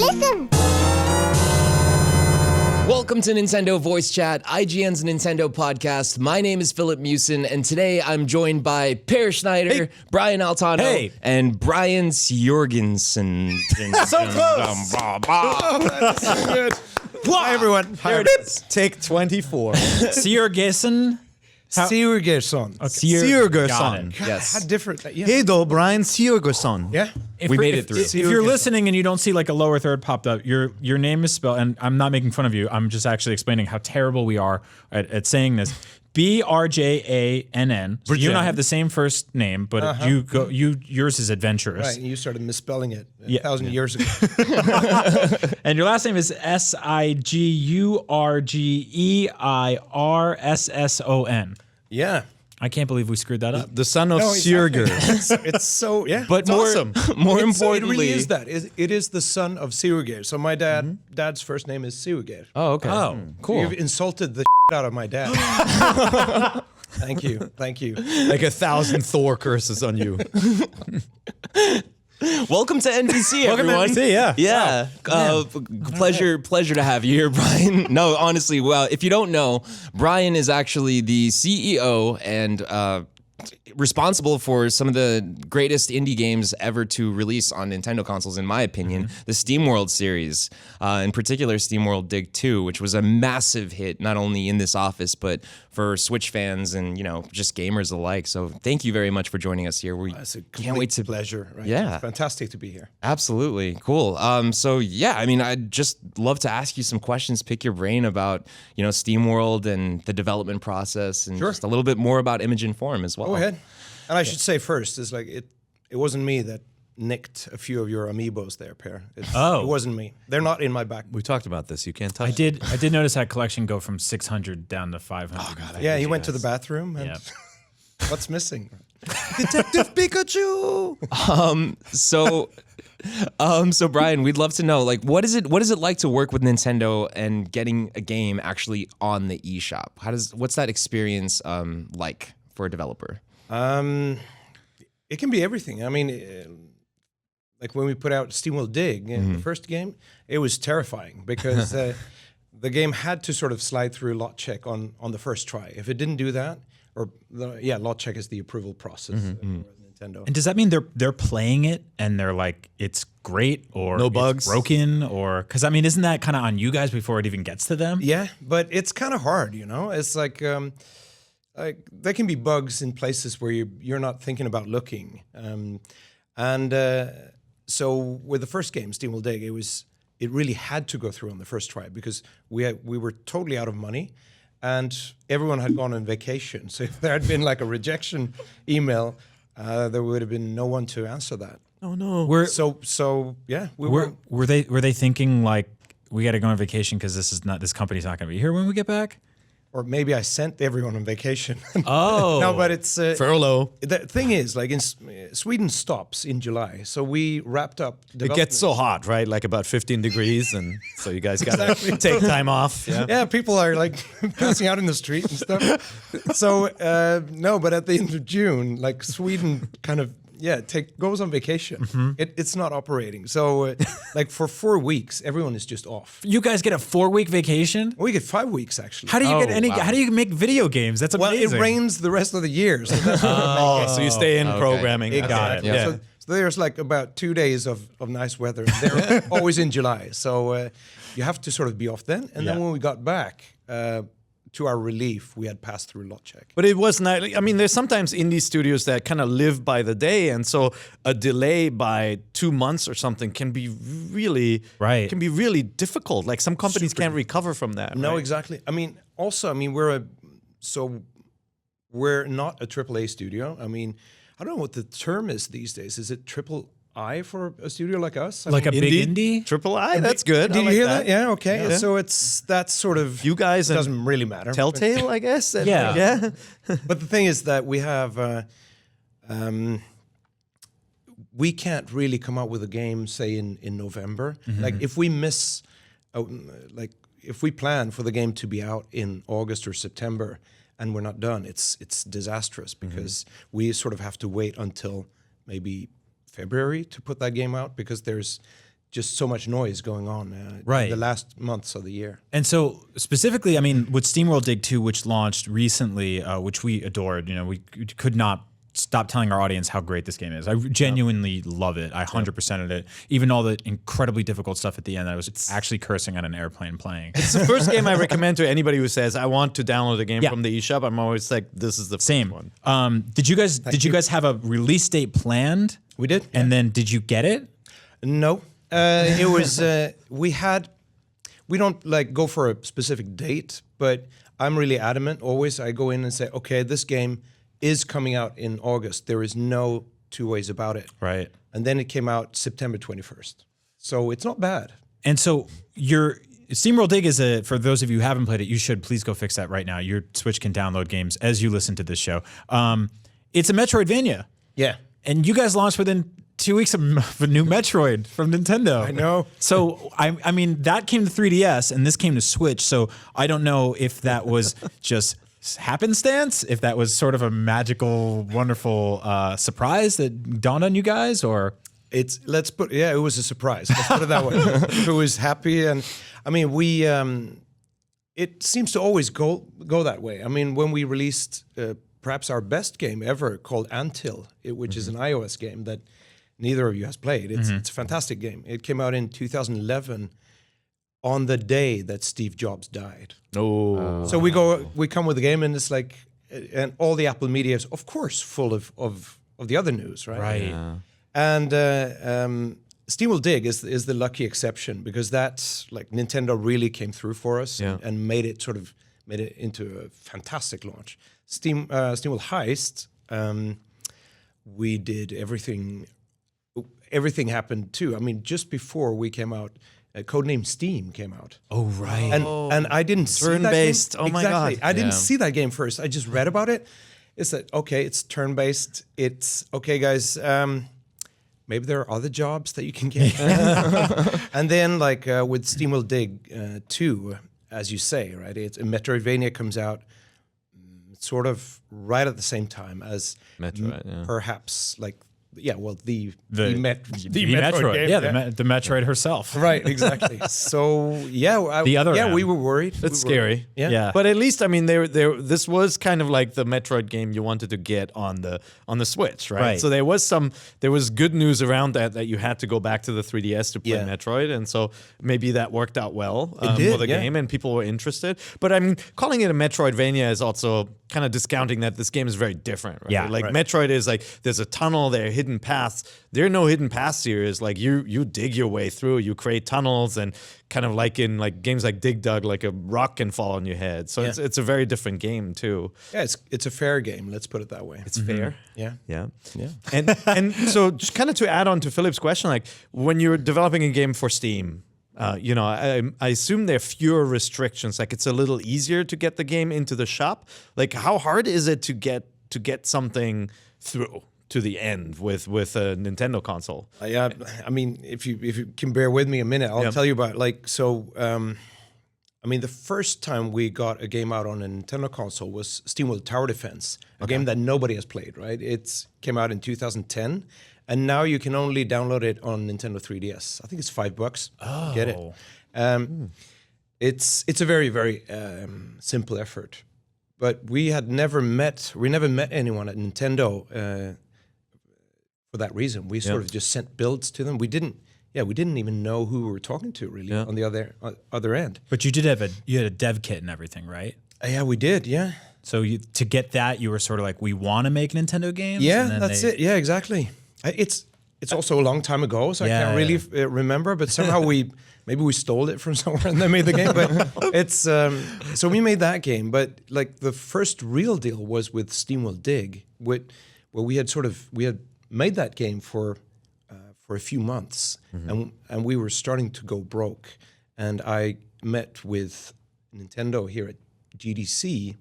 Listen! Welcome to Nintendo Voice Chat, IGN's Nintendo podcast. My name is Filip Mewson, and today I'm joined by Per Schneider, Brian Altano, and Brjann Sigurgeirsson. So close! That's so good. Hi, everyone. There it is. Take 24. Sigurgeirsson? Sigurgeirsson. Sigurgeirsson. Yes. How different. Yeah. Hej då, Brjann Sigurgeirsson. Yeah. We made it through. If you're listening and you don't see like a lower third popped up, your name is spelled, and I'm not making fun of you, I'm just actually explaining how terrible we are at saying this. Brjann. So you and I have the same first name, but yours is adventurous. Right, and you started misspelling it 1,000 years ago. And your last name is Sigurgeirsson. Yeah. I can't believe we screwed that up. The son of Sigurd. It's so, yeah. But more importantly, it really is that. It is the son of Sigurgeir. So my dad's first name is Sigurgeir. Oh, okay. Oh, cool. You've insulted the out of my dad. Thank you. Like 1,000 Thor curses on you. welcome to NVC, everyone. Welcome to NVC, Yeah. Pleasure to have you here, Brian. No, honestly, well, if you don't know, Brian is actually the CEO and responsible for some of the greatest indie games ever to release on Nintendo consoles, in my opinion. The SteamWorld series, in particular SteamWorld Dig 2, which was a massive hit, not only in this office, but for Switch fans and, just gamers alike. So thank you very much for joining us here. It's a can't wait to pleasure. Right? Yeah. It's fantastic to be here. Absolutely. Cool. I'd just love to ask you some questions, pick your brain about, SteamWorld and the development process and just a little bit more about Image and Form as well. Go ahead. And I should say first, it's like it wasn't me that nicked a few of your amiibos there, Per. It wasn't me. They're not in my back. We talked about this. You can't touch I did notice that collection go from 600 down to 500. Oh, God. Yeah, he went to the bathroom and what's missing? Detective Pikachu! So Brian, we'd love to know, like, what is it like to work with Nintendo and getting a game actually on the eShop? What's that experience like for a developer? It can be everything. I mean, like when we put out SteamWorld Dig, the first game, it was terrifying because the game had to sort of slide through lot check on the first try. If it didn't do that, lot check is the approval process for Nintendo. And does that mean they're playing it and they're like, it's great or no bugs, it's broken, or because I mean, isn't that kind of on you guys before it even gets to them? Yeah, but it's kind of hard, It's like there can be bugs in places where you're not thinking about looking, so with the first game, SteamWorld Dig, it really had to go through on the first try because we were totally out of money. And everyone had gone on vacation. So if there had been like a rejection email, there would have been no one to answer that. Oh no! Were they thinking like we got to go on vacation because this company's not going to be here when we get back? Or maybe I sent everyone on vacation. Oh. No, but it's furlough. The thing is, like Sweden stops in July, so we wrapped up. It gets so hot, right? Like about 15 degrees, and so you guys got to take time off. Yeah, people are like passing out in the street and stuff. So no, but at the end of June, like Sweden kind of goes on vacation. It's not operating. So like for 4 weeks, everyone is just off. You guys get a 4-week vacation? We get 5 weeks actually. How do you How do you make video games? That's amazing. Well, it rains the rest of the year. So that's so you stay in programming. Exactly. Got it. Yeah. So there's like about 2 days of nice weather. They're always in July. So you have to sort of be off then. And then when we got back, to our relief, we had passed through lot check. But it was not. I mean, there's sometimes indie studios that kind of live by the day, and so a delay by 2 months or something can be really difficult. Like some companies can't recover from that. No, right? exactly. I mean, also, we're not a AAA studio. I mean, I don't know what the term is these days. Is it triple I for a studio like us? Like a big indie? Triple I? That's good. Did you hear that? Yeah, okay. Yeah. So that's sort of... You guys... doesn't really matter. Telltale, I guess? Yeah. But the thing is that we have... we can't really come out with a game, say, in November. Like, if we miss... if we plan for the game to be out in August or September and we're not done, it's disastrous because we sort of have to wait until maybe February to put that game out because there's just so much noise going on Right. in the last months of the year. And so specifically, I mean, with SteamWorld Dig 2, which launched recently, which we adored, we could not stop telling our audience how great this game is. I genuinely love it. I 100%ed it. Even all the incredibly difficult stuff at the end, I was actually cursing on an airplane playing. It's the first game I recommend to anybody who says, I want to download a game from the eShop. I'm always like, this is the first one. Did you guys have a release date planned? We did. And then did you get it? No. It was, we don't like go for a specific date, but I'm really adamant always. I go in and say, okay, this game is coming out in August. There is no two ways about it. Right. And then it came out September 21st. So it's not bad. And so your SteamWorld Dig is for those of you who haven't played it, you should please go fix that right now. Your Switch can download games as you listen to this show. It's a Metroidvania. Yeah. And you guys launched within 2 weeks of a new Metroid from Nintendo. I know. So, I mean, that came to 3DS and this came to Switch. So I don't know if that was just happenstance, if that was sort of a magical, wonderful surprise that dawned on you guys, or... it was a surprise. Let's put it that way. It was happy. And I mean, it seems to always go that way. I mean, when we released perhaps our best game ever called Untitled, which is an iOS game that neither of you has played. It's a fantastic game. It came out in 2011 on the day that Steve Jobs died. Oh. So we come with the game and it's like, and all the Apple media is of course full of the other news, right? Right. Yeah. And SteamWorld Dig is the lucky exception because that's like Nintendo really came through for us and made it into a fantastic launch. SteamWorld Heist, we did everything. Everything happened too. I mean, just before we came out, Codename Steam came out. Oh, right. And I didn't see that game. Turn-based. Oh my God. I didn't see that game first. I just read about it. It's like, okay, it's turn-based. It's, okay, guys, maybe there are other jobs that you can get. And then, like, with SteamWorld Dig 2, as you say, right, it's Metroidvania comes out sort of right at the same time as Metroid, perhaps, like, the Metroid game. Yeah, the Metroid herself. Right, exactly. So we were worried. That's scary. Yeah. But at least, I mean, this was kind of like the Metroid game you wanted to get on the Switch, right? So there was good news around that you had to go back to the 3DS to play Metroid, and so maybe that worked out well for the game, and people were interested. But I mean, calling it a Metroidvania is also kind of discounting that this game is very different, right? Yeah, like Metroid is like there's a tunnel, there are hidden paths. There are no hidden paths here. It's like you dig your way through, you create tunnels, and kind of like in like games like Dig Dug, like a rock can fall on your head. So it's a very different game too. Yeah, it's a fair game. Let's put it that way. It's fair. Yeah. And so just kind of to add on to Philip's question, like when you're developing a game for Steam, I assume there are fewer restrictions. Like it's a little easier to get the game into the shop. Like how hard is it to get something through to the end with a Nintendo console? Yeah, I mean, if you can bear with me a minute, I'll tell you about I mean, the first time we got a game out on a Nintendo console was SteamWorld Tower Defense, a game that nobody has played, right? It came out in 2010, and now you can only download it on Nintendo 3DS. I think it's $5. Oh. Get it. It's a very, very simple effort. But we never met anyone at Nintendo for that reason. We sort of just sent builds to them. We didn't even know who we were talking to really on the other end. But you had a dev kit and everything, right? Yeah, we did. Yeah. So to get that, you were sort of like, we want to make Nintendo games. Yeah, that's it. Yeah, exactly. It's also a long time ago, so I can't really remember. But somehow maybe we stole it from somewhere and then made the game. But it's so we made that game. But like the first real deal was with SteamWorld Dig, where we had made that game for a few months, and we were starting to go broke. And I met with Nintendo here at GDC.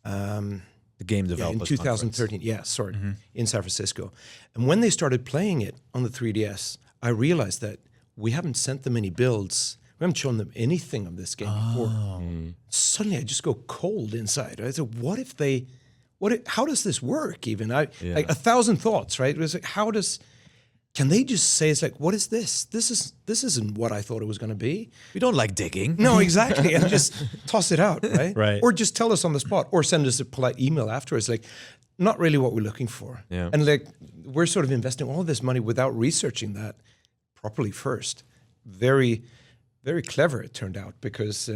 The game developers in 2013. Yeah, sorry, in San Francisco. And when they started playing it on the 3DS, I realized that we haven't sent them any builds. We haven't shown them anything of this game before. Suddenly, I just go cold inside. I said, how does this work? Even like 1,000 thoughts, right? It was like, how does can they just say, it's like, what is this? This isn't what I thought it was going to be. We don't like digging. No, exactly. And just toss it out, right? Right. Or just tell us on the spot, or send us a polite email afterwards, like, not really what we're looking for. Yeah. And like, we're sort of investing all this money without researching that properly first. Very, very clever it turned out, because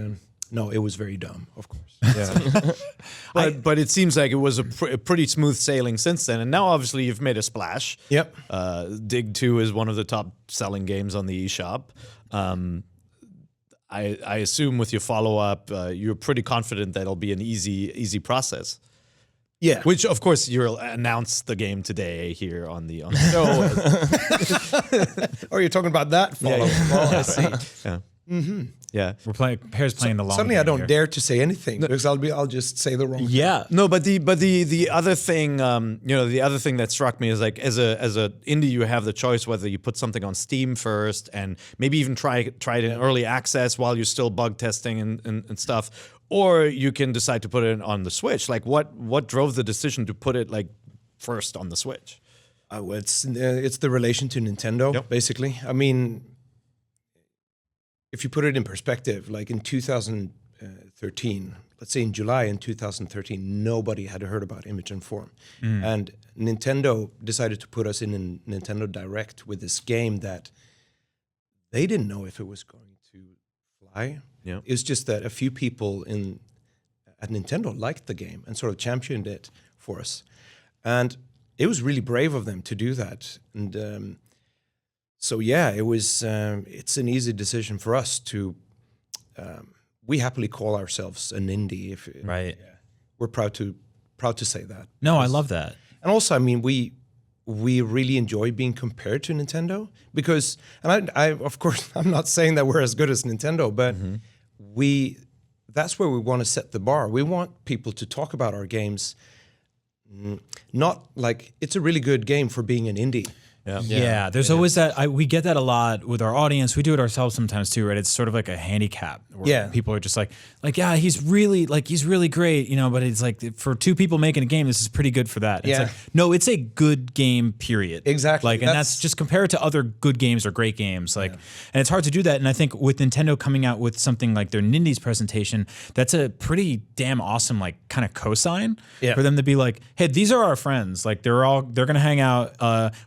no, it was very dumb, of course. Yeah. But it seems like it was a pretty smooth sailing since then. And now obviously you've made a splash. Yep. Dig 2 is one of the top selling games on the eShop. I assume with your follow-up, you're pretty confident that it'll be an easy process. Yeah. Which, of course, you'll announce the game today here on the show. Oh, you're talking about that follow-up. Well, I see. Yeah. Mm-hmm. Yeah. Pear's playing the long Suddenly, game I don't here. dare to say anything because I'll just say the wrong thing. Yeah. No, but the other thing, the other thing that struck me is like as a indie, you have the choice whether you put something on Steam first and maybe even try it in early access while you're still bug testing and stuff, or you can decide to put it on the Switch. Like what drove the decision to put it like first on the Switch? Well, it's the relation to Nintendo, basically. I mean, if you put it in perspective, like in 2013, let's say in July in 2013, nobody had heard about Image and Form. And Nintendo decided to put us in a Nintendo Direct with this game that they didn't know if it was going to fly. Yeah. It's just that a few people at Nintendo liked the game and sort of championed it for us. And it was really brave of them to do that. And so yeah, it was. It's an easy decision for us to. We happily call ourselves an indie. Right. We're proud to say that. No, I love that. And also, I mean, we really enjoy being compared to Nintendo because, and I of course, I'm not saying that we're as good as Nintendo, but that's where we want to set the bar. We want people to talk about our games, not like it's a really good game for being an indie. Yeah, there's always that. We get that a lot with our audience. We do it ourselves sometimes too, right? It's sort of like a handicap. Where people are just like, yeah, he's really great, But it's like for two people making a game, this is pretty good for that. It's like, no, it's a good game. Period. Exactly. And that's just compared to other good games or great games. And it's hard to do that. And I think with Nintendo coming out with something like their Nindies presentation, that's a pretty damn awesome kind of cosign for them to be like, hey, these are our friends. Like they're gonna hang out.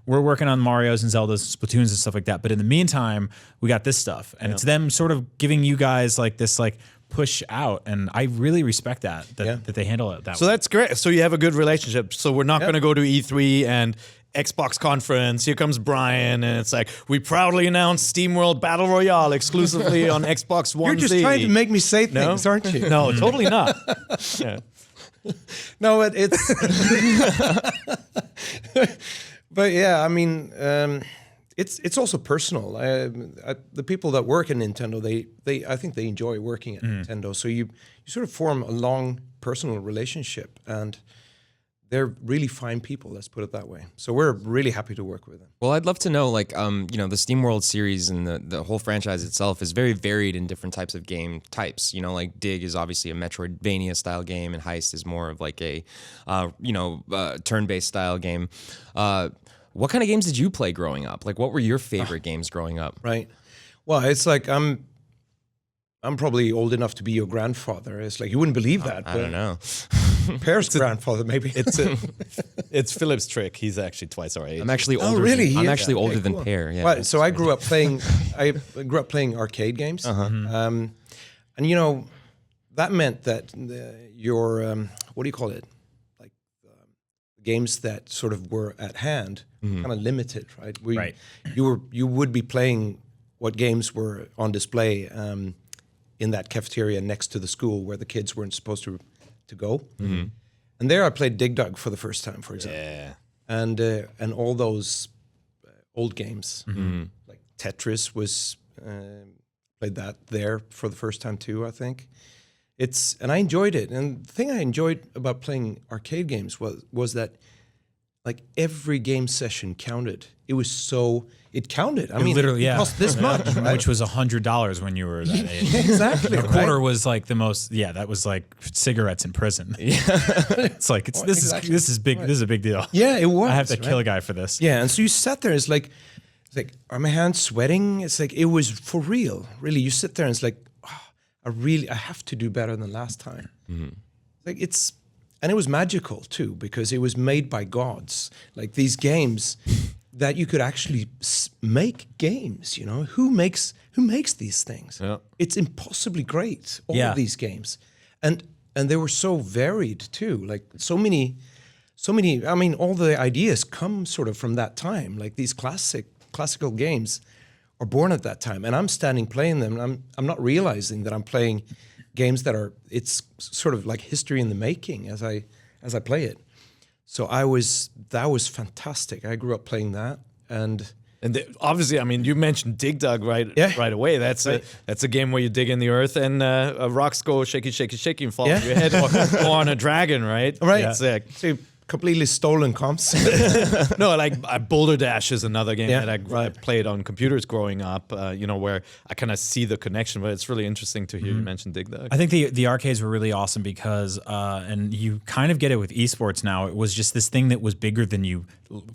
We're working on Marios and Zeldas, Splatoons and stuff like that. But in the meantime, we got this stuff. And it's them sort of giving you guys this push out. And I really respect that they handle it that way. So that's great. So you have a good relationship. So we're not going to go to E3 and Xbox conference. Here comes Brian. And it's like, we proudly announce SteamWorld Battle Royale exclusively on Xbox One. You're just trying to make me say things, aren't you? No, totally not. Yeah. No, it's... But yeah, I mean, it's also personal. The people that work at Nintendo, I think they enjoy working at Nintendo. So you sort of form a long personal relationship, and they're really fine people. Let's put it that way. So we're really happy to work with them. Well, I'd love to know, the SteamWorld series and the whole franchise itself is very varied in different types of game types. Like Dig is obviously a Metroidvania style game, and Heist is more of like a, turn-based style game. What kind of games did you play growing up? Like, what were your favorite games growing up? Right. Well, it's like I'm probably old enough to be your grandfather. It's like you wouldn't believe that. I don't know. Per's grandfather, maybe. It's Philip's trick. He's actually twice our age. I'm actually older. Really? I'm actually older than Per. Yeah. Well, so I grew up playing. I grew up playing arcade games, and that meant that your what do you call it? Like games that sort of were at hand, kind of limited, right? You would be playing what games were on display in that cafeteria next to the school where the kids weren't supposed to go. And there I played Dig Dug for the first time, for example. And all those old games, like Tetris was played that there for the first time too, I think. And I enjoyed it. And the thing I enjoyed about playing arcade games was that like every game session counted. It counted. I mean, literally, it cost this much, right? Which was $100 when you were that age. Exactly. A quarter was like the most. Yeah, that was like cigarettes in prison. Yeah, it's like this is big. This is a big deal. Yeah, it was. I have to kill a guy for this. Yeah, and so you sat there. It's like like, are my hands sweating? It's like, it was for real. Really, you sit there and it's like, I have to do better than last time. Like and it was magical too, because it was made by gods. Like these games that you could actually make games, you know? Who makes these things? Yeah. It's impossibly great, all Yeah. of these games. And they were so varied too. Like so many, I mean, all the ideas come sort of from that time. Like these classical games are born at that time. And I'm standing playing them, and I'm not realizing that I'm playing games it's sort of like history in the making as I play it. So that was fantastic. I grew up playing that, and obviously, I mean, you mentioned Dig Dug right away. That's a game where you dig in the earth and rocks go shaky, shaky, shaky and fall on your head, or on a dragon, right? Right. Yeah. Sick. So completely stolen comps. No, like Boulder Dash is another game that I played on computers growing up, where I kind of see the connection, but it's really interesting to hear you mention Dig Dug. I think the arcades were really awesome because, and you kind of get it with esports now, it was just this thing that was bigger than you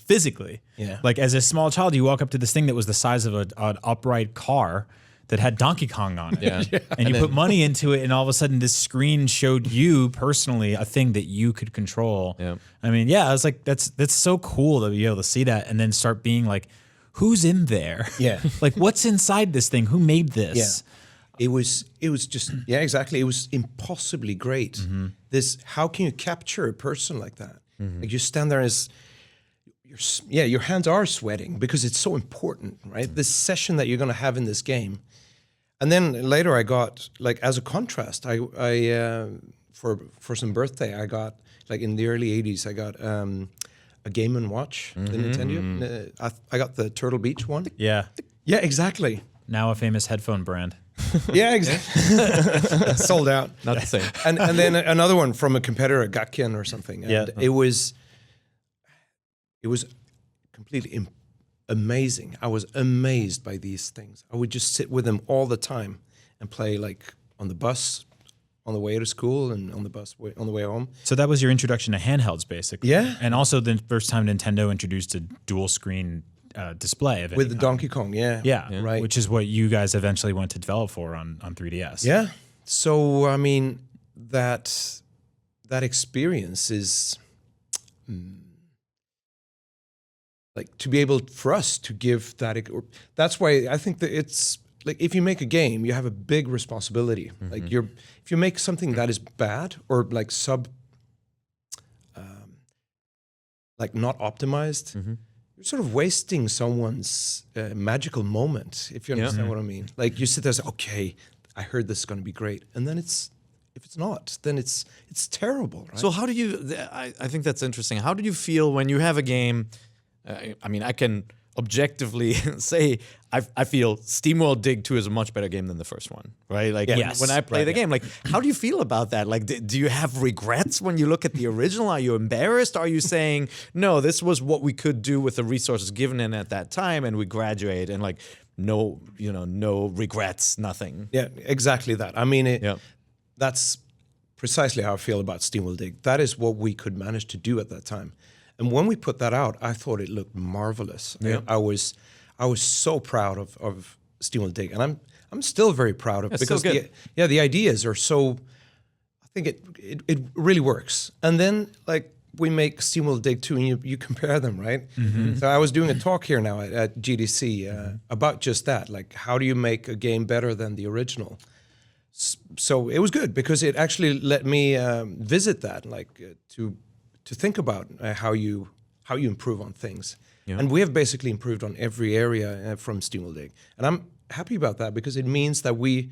physically. Yeah. Like as a small child, you walk up to this thing that was the size of an upright car that had Donkey Kong on it. Yeah. And you put money into it, and all of a sudden this screen showed you personally a thing that you could control. Yeah. I mean, yeah, I was like, that's so cool to be able to see that and then start being like, who's in there? Yeah. Like, what's inside this thing? Who made this? Yeah. It was just, exactly. It was impossibly great. How can you capture a person like that? Like you stand there as, your hands are sweating because it's so important, right? This session that you're going to have in this game. And then later I got, like, as a contrast, I for some birthday, I got, like in the early 80s, I got a Game & Watch, the Nintendo. I got the Turtle Beach one. Yeah. Yeah, exactly. Now a famous headphone brand. Yeah, exactly. Sold out. Not the same. And then another one from a competitor, Gatkin or something. And it was completely amazing. I was amazed by these things. I would just sit with them all the time and play, like on the bus, on the way to school, and on the bus on the way home. So that was your introduction to handhelds, basically. Yeah. And also the first time Nintendo introduced a dual screen display of it. With the Donkey Kong, Yeah, right. Which is what you guys eventually went to develop for on 3DS. Yeah. So, I mean, that experience is... like to be able for us to give that, that's why I think that it's like if you make a game, you have a big responsibility. Like if you make something that is bad or like like not optimized, you're sort of wasting someone's magical moment. If you understand what I mean, like you sit there and say, okay, I heard this is going to be great, and then if it's not, then it's terrible. Right? So how do you? I think that's interesting. How do you feel when you have a game? I mean, I can objectively say I feel SteamWorld Dig 2 is a much better game than the first one, right? Like when I play the game, like how do you feel about that? Like, do you have regrets when you look at the original? Are you embarrassed? Are you saying, no, this was what we could do with the resources given in at that time, and we graduate and like no regrets, nothing. Yeah, exactly that. I mean, that's precisely how I feel about SteamWorld Dig. That is what we could manage to do at that time. And when we put that out, I thought it looked marvelous. Yeah. I was so proud of SteamWorld Dig, and I'm still very proud of it because the ideas are so. I think it really works. And then like we make SteamWorld Dig 2, and you compare them, right? So I was doing a talk here now at GDC about just that. Like, how do you make a game better than the original? So it was good because it actually let me visit that, like to think about how you improve on things. Yeah. And we have basically improved on every area from SteamWorld Dig. And I'm happy about that because it means that we're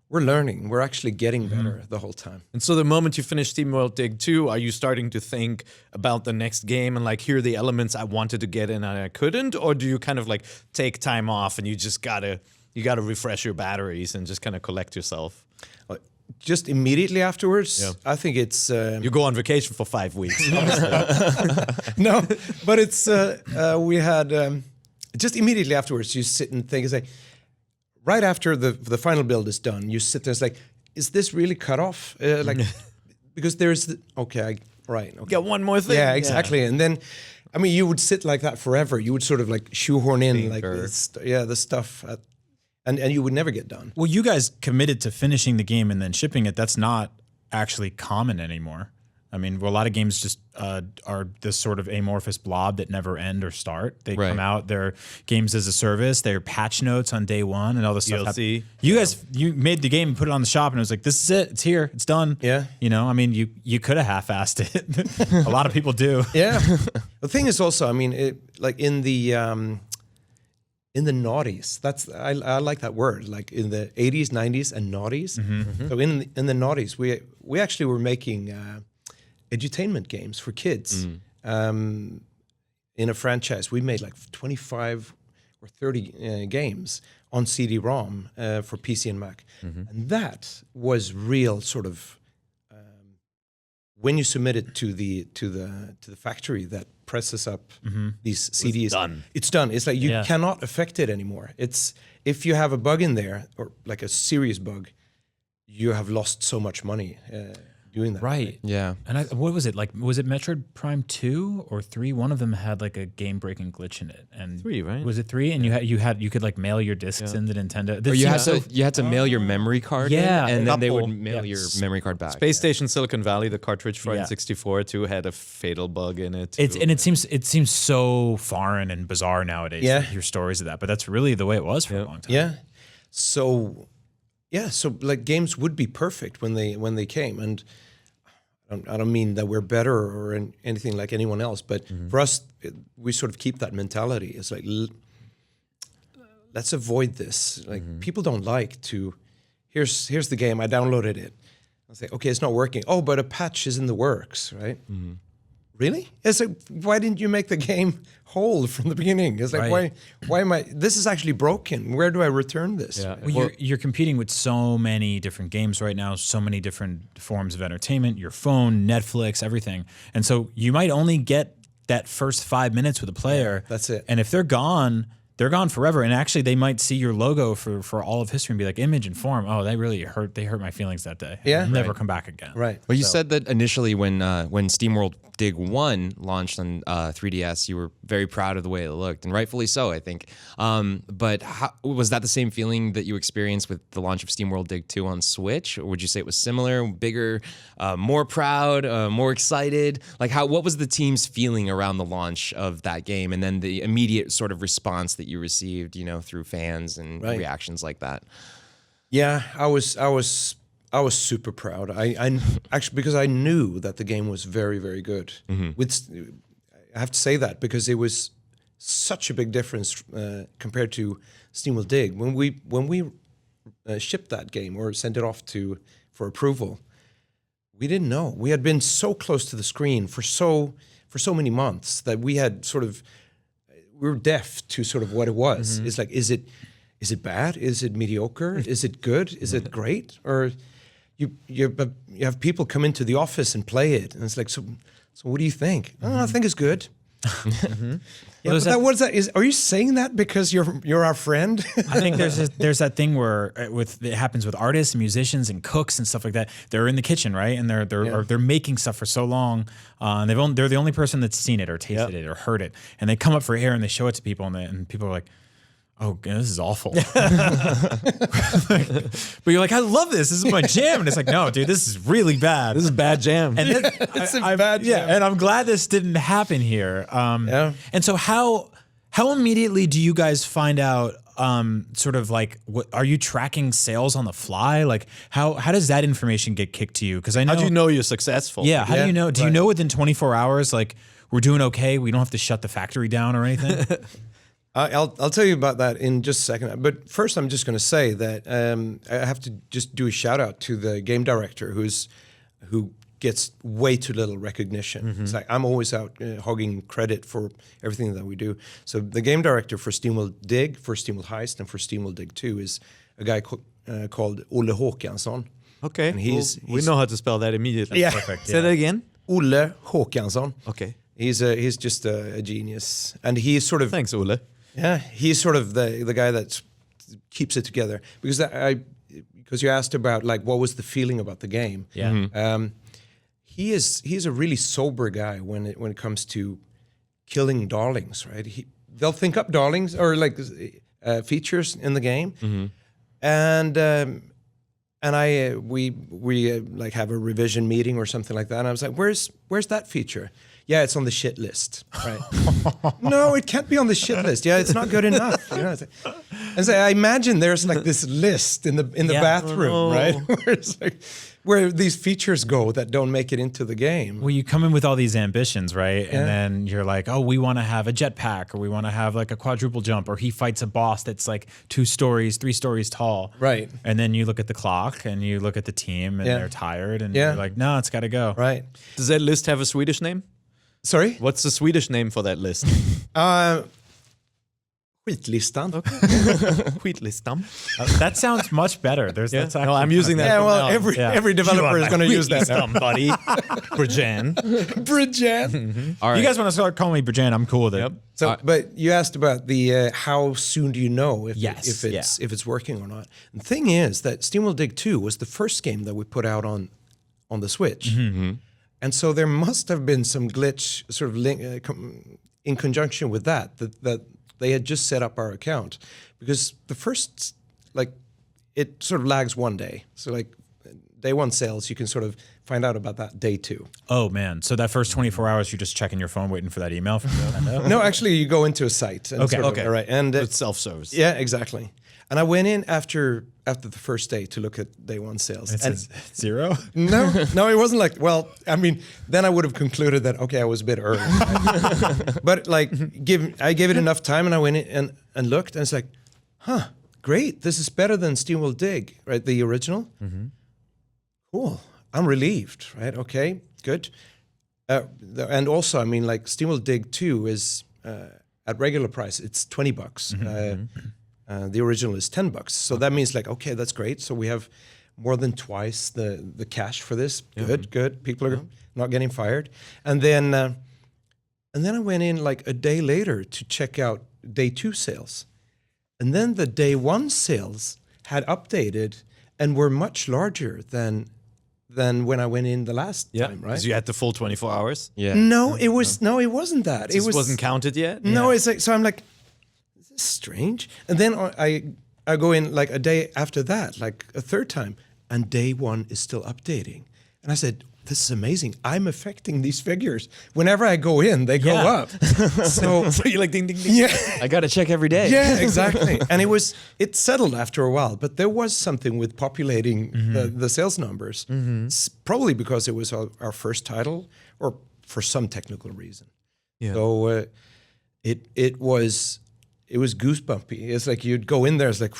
learning. We're actually getting better the whole time. And so the moment you finish SteamWorld Dig 2, are you starting to think about the next game and like, here are the elements I wanted to get in and I couldn't? Or do you kind of like take time off and you just gotta refresh your batteries and just kind of collect yourself? Just immediately afterwards, I think it's... you go on vacation for 5 weeks. No, but it's... we had... just immediately afterwards, you sit and think, it's like... Right after the final build is done, you sit there and it's like, is this really cut off? Like, because there's... Okay. Got one more thing. Yeah, exactly. Yeah. And then I mean, you would sit like that forever. You would sort of like shoehorn in like the stuff, and you would never get done. Well, you guys committed to finishing the game and then shipping it. That's not actually common anymore. I mean, well, a lot of games just are this sort of amorphous blob that never end or start. They come out, they're games as a service, they're patch notes on day one and all this stuff. DLC. You guys, you made the game and put it on the shop and it was like, this is it, it's here, it's done. Yeah. You know, I mean, you could have half-assed it. A lot of people do. Yeah. The thing is also, I mean, like in the noughties, I like that word. Like in the 80s, 90s, and noughties. So in the noughties, we actually were making edutainment games for kids. In a franchise, we made like 25 or 30 games on CD-ROM for PC and Mac, and that was real sort of. When you submit it to the factory that presses up these CDs, it's done. It's like you cannot affect it anymore. It's if you have a bug in there or like a serious bug, you have lost so much money doing that. Right. Yeah. And what was it like? Was it Metroid Prime 2 or 3? One of them had like a game-breaking glitch in it. And 3, right? Was it 3? And you could like mail your discs into Nintendo. Or you had to mail your memory card in, and then they would mail your memory card back. Space Station Silicon Valley, the cartridge for N64 too, had a fatal bug in it. It seems so foreign and bizarre nowadays to hear stories of that, but that's really the way it was for a long time. Yeah. So like games would be perfect when they came, and I don't mean that we're better or anything like anyone else, but for us, we sort of keep that mentality. It's like, let's avoid this. Like people don't like to. Here's the game. I downloaded it. I say, okay, it's not working. Oh, but a patch is in the works, right? Really? It's like, why didn't you make the game whole from the beginning? It's like, why am I? This is actually broken. Where do I return this? Yeah. Well, you're competing with so many different games right now, so many different forms of entertainment, your phone, Netflix, everything. And so you might only get that first 5 minutes with a player. That's it. And if they're gone forever. And actually, they might see your logo for all of history and be like, Image and Form. Oh, they really hurt. They hurt my feelings that day. Yeah, I'll never come back again. Right. Well, you said that initially when SteamWorld Dig 1 launched on 3DS, you were very proud of the way it looked, and rightfully so, I think. But was that the same feeling that you experienced with the launch of SteamWorld Dig 2 on Switch? Or would you say it was similar, bigger, more proud, more excited? Like, what was the team's feeling around the launch of that game, and then the immediate sort of response that you received, through fans and reactions like that? Yeah, I was super proud. I actually, because I knew that the game was very, very good. I have to say that because it was such a big difference compared to SteamWorld Dig. When we shipped that game or sent it off for approval, we didn't know. We had been so close to the screen for so many months that we had we were deaf to sort of what it was. It's like, is it bad? Is it mediocre? Is it good? Is it great? Or you have people come into the office and play it, and it's like, so what do you think? Oh, I think it's good. Yeah, but what is that? Are you saying that because you're our friend? I think there's that thing where it happens with artists and musicians and cooks and stuff like that. They're in the kitchen, right, and they're making stuff for so long, and they're the only person that's seen it or tasted it or heard it, and they come up for air and they show it to people, and people are like, oh, this is awful. But you're like, I love this. This is my jam. And it's like, no, dude, this is really bad. This is bad jam. And It's a bad jam. Yeah, and I'm glad this didn't happen here. And so how immediately do you guys find out, sort of like, are you tracking sales on the fly? Like, how does that information get kicked to you? Because I know. How do you know you're successful? Yeah, how do you know? Do you know within 24 hours, like, we're doing okay, we don't have to shut the factory down or anything? I'll tell you about that in just a second. But first, I'm just going to say that I have to just do a shout out to the game director who gets way too little recognition. It's like I'm always out hogging credit for everything that we do. So the game director for SteamWorld Dig, for SteamWorld Heist, and for SteamWorld Dig 2 is a guy called Olle Håkansson. Okay, and we know how to spell that immediately. Yeah. Perfect. Say that again. Olle Håkansson. Okay. He's just a genius, and he's sort of Thanks, Olle. Yeah, he's sort of the guy that keeps it together. Because you asked about like what was the feeling about the game. Yeah. He's a really sober guy when it comes to killing darlings, right? They'll think up darlings or like features in the game, and we like have a revision meeting or something like that. And I was like, where's that feature? Yeah, it's on the shit list. Right? No, it can't be on the shit list. Yeah, it's not good enough. You know, and so I imagine there's like this list in the bathroom, right? Where it's like where these features go that don't make it into the game. Well, you come in with all these ambitions, right? And then you're like, oh, we want to have a jetpack, or we want to have like a quadruple jump, or he fights a boss that's like 2 stories, 3 stories tall. Right. And then you look at the clock and you look at the team and they're tired and you're like, no, it's got to go. Right. Does that list have a Swedish name? Sorry? What's the Swedish name for that list? Skitlistan. Skitlistan. That sounds much better. That's No, I'm using that. Yeah, from well, now on. every developer is going to use that. Buddy. Brjann. Brjann. All right. You guys want to start calling me Brjann? I'm cool with it. Yep. So, but you asked about the how soon do you know if Yes, if it's working or not? The thing is that SteamWorld Dig 2 was the first game that we put out on the Switch, and so there must have been some glitch, sort of in conjunction with that they had just set up our account, because the first it sort of lags one day. So like day 1 sales, you can sort of find out about that day 2. Oh man! So that first 24 hours, you're just checking your phone, waiting for that email from Nintendo. No, actually, you go into a site. And Okay. all right, and It's self-service. yeah, exactly. And I went in after the first day to look at day 1 sales. It's And 0. no, it wasn't like, well, I mean, then I would have concluded that, okay, I was a bit early. But like, I gave it enough time, and I went in and looked, and it's like, huh, great. This is better than SteamWorld Dig, right? The original. Cool. I'm relieved, right? Okay, good. And also, I mean, like SteamWorld Dig 2 is at regular price, it's $20. The original is $10. So that means like, okay, that's great. So we have more than twice the cash for this. Good. People are not getting fired. And then I went in like a day later to check out day 2 sales. And then the day 1 sales had updated and were much larger than when I went in the last time, right? Because you had the full 24 hours. Yeah. No, it wasn't that. It wasn't counted yet. No, it's like, so I'm like, this is strange. And then I go in like a day after that, like a third time, and day 1 is still updating. And I said, this is amazing. I'm affecting these figures. Whenever I go in, they go up. So you're like ding, ding, ding. yeah. I got to check every day. Yeah, exactly. And it settled after a while, but there was something with populating the sales numbers. Probably because it was our first title, or for some technical reason. Yeah. So it was goosebumpy. It's like you'd go in there, it's like,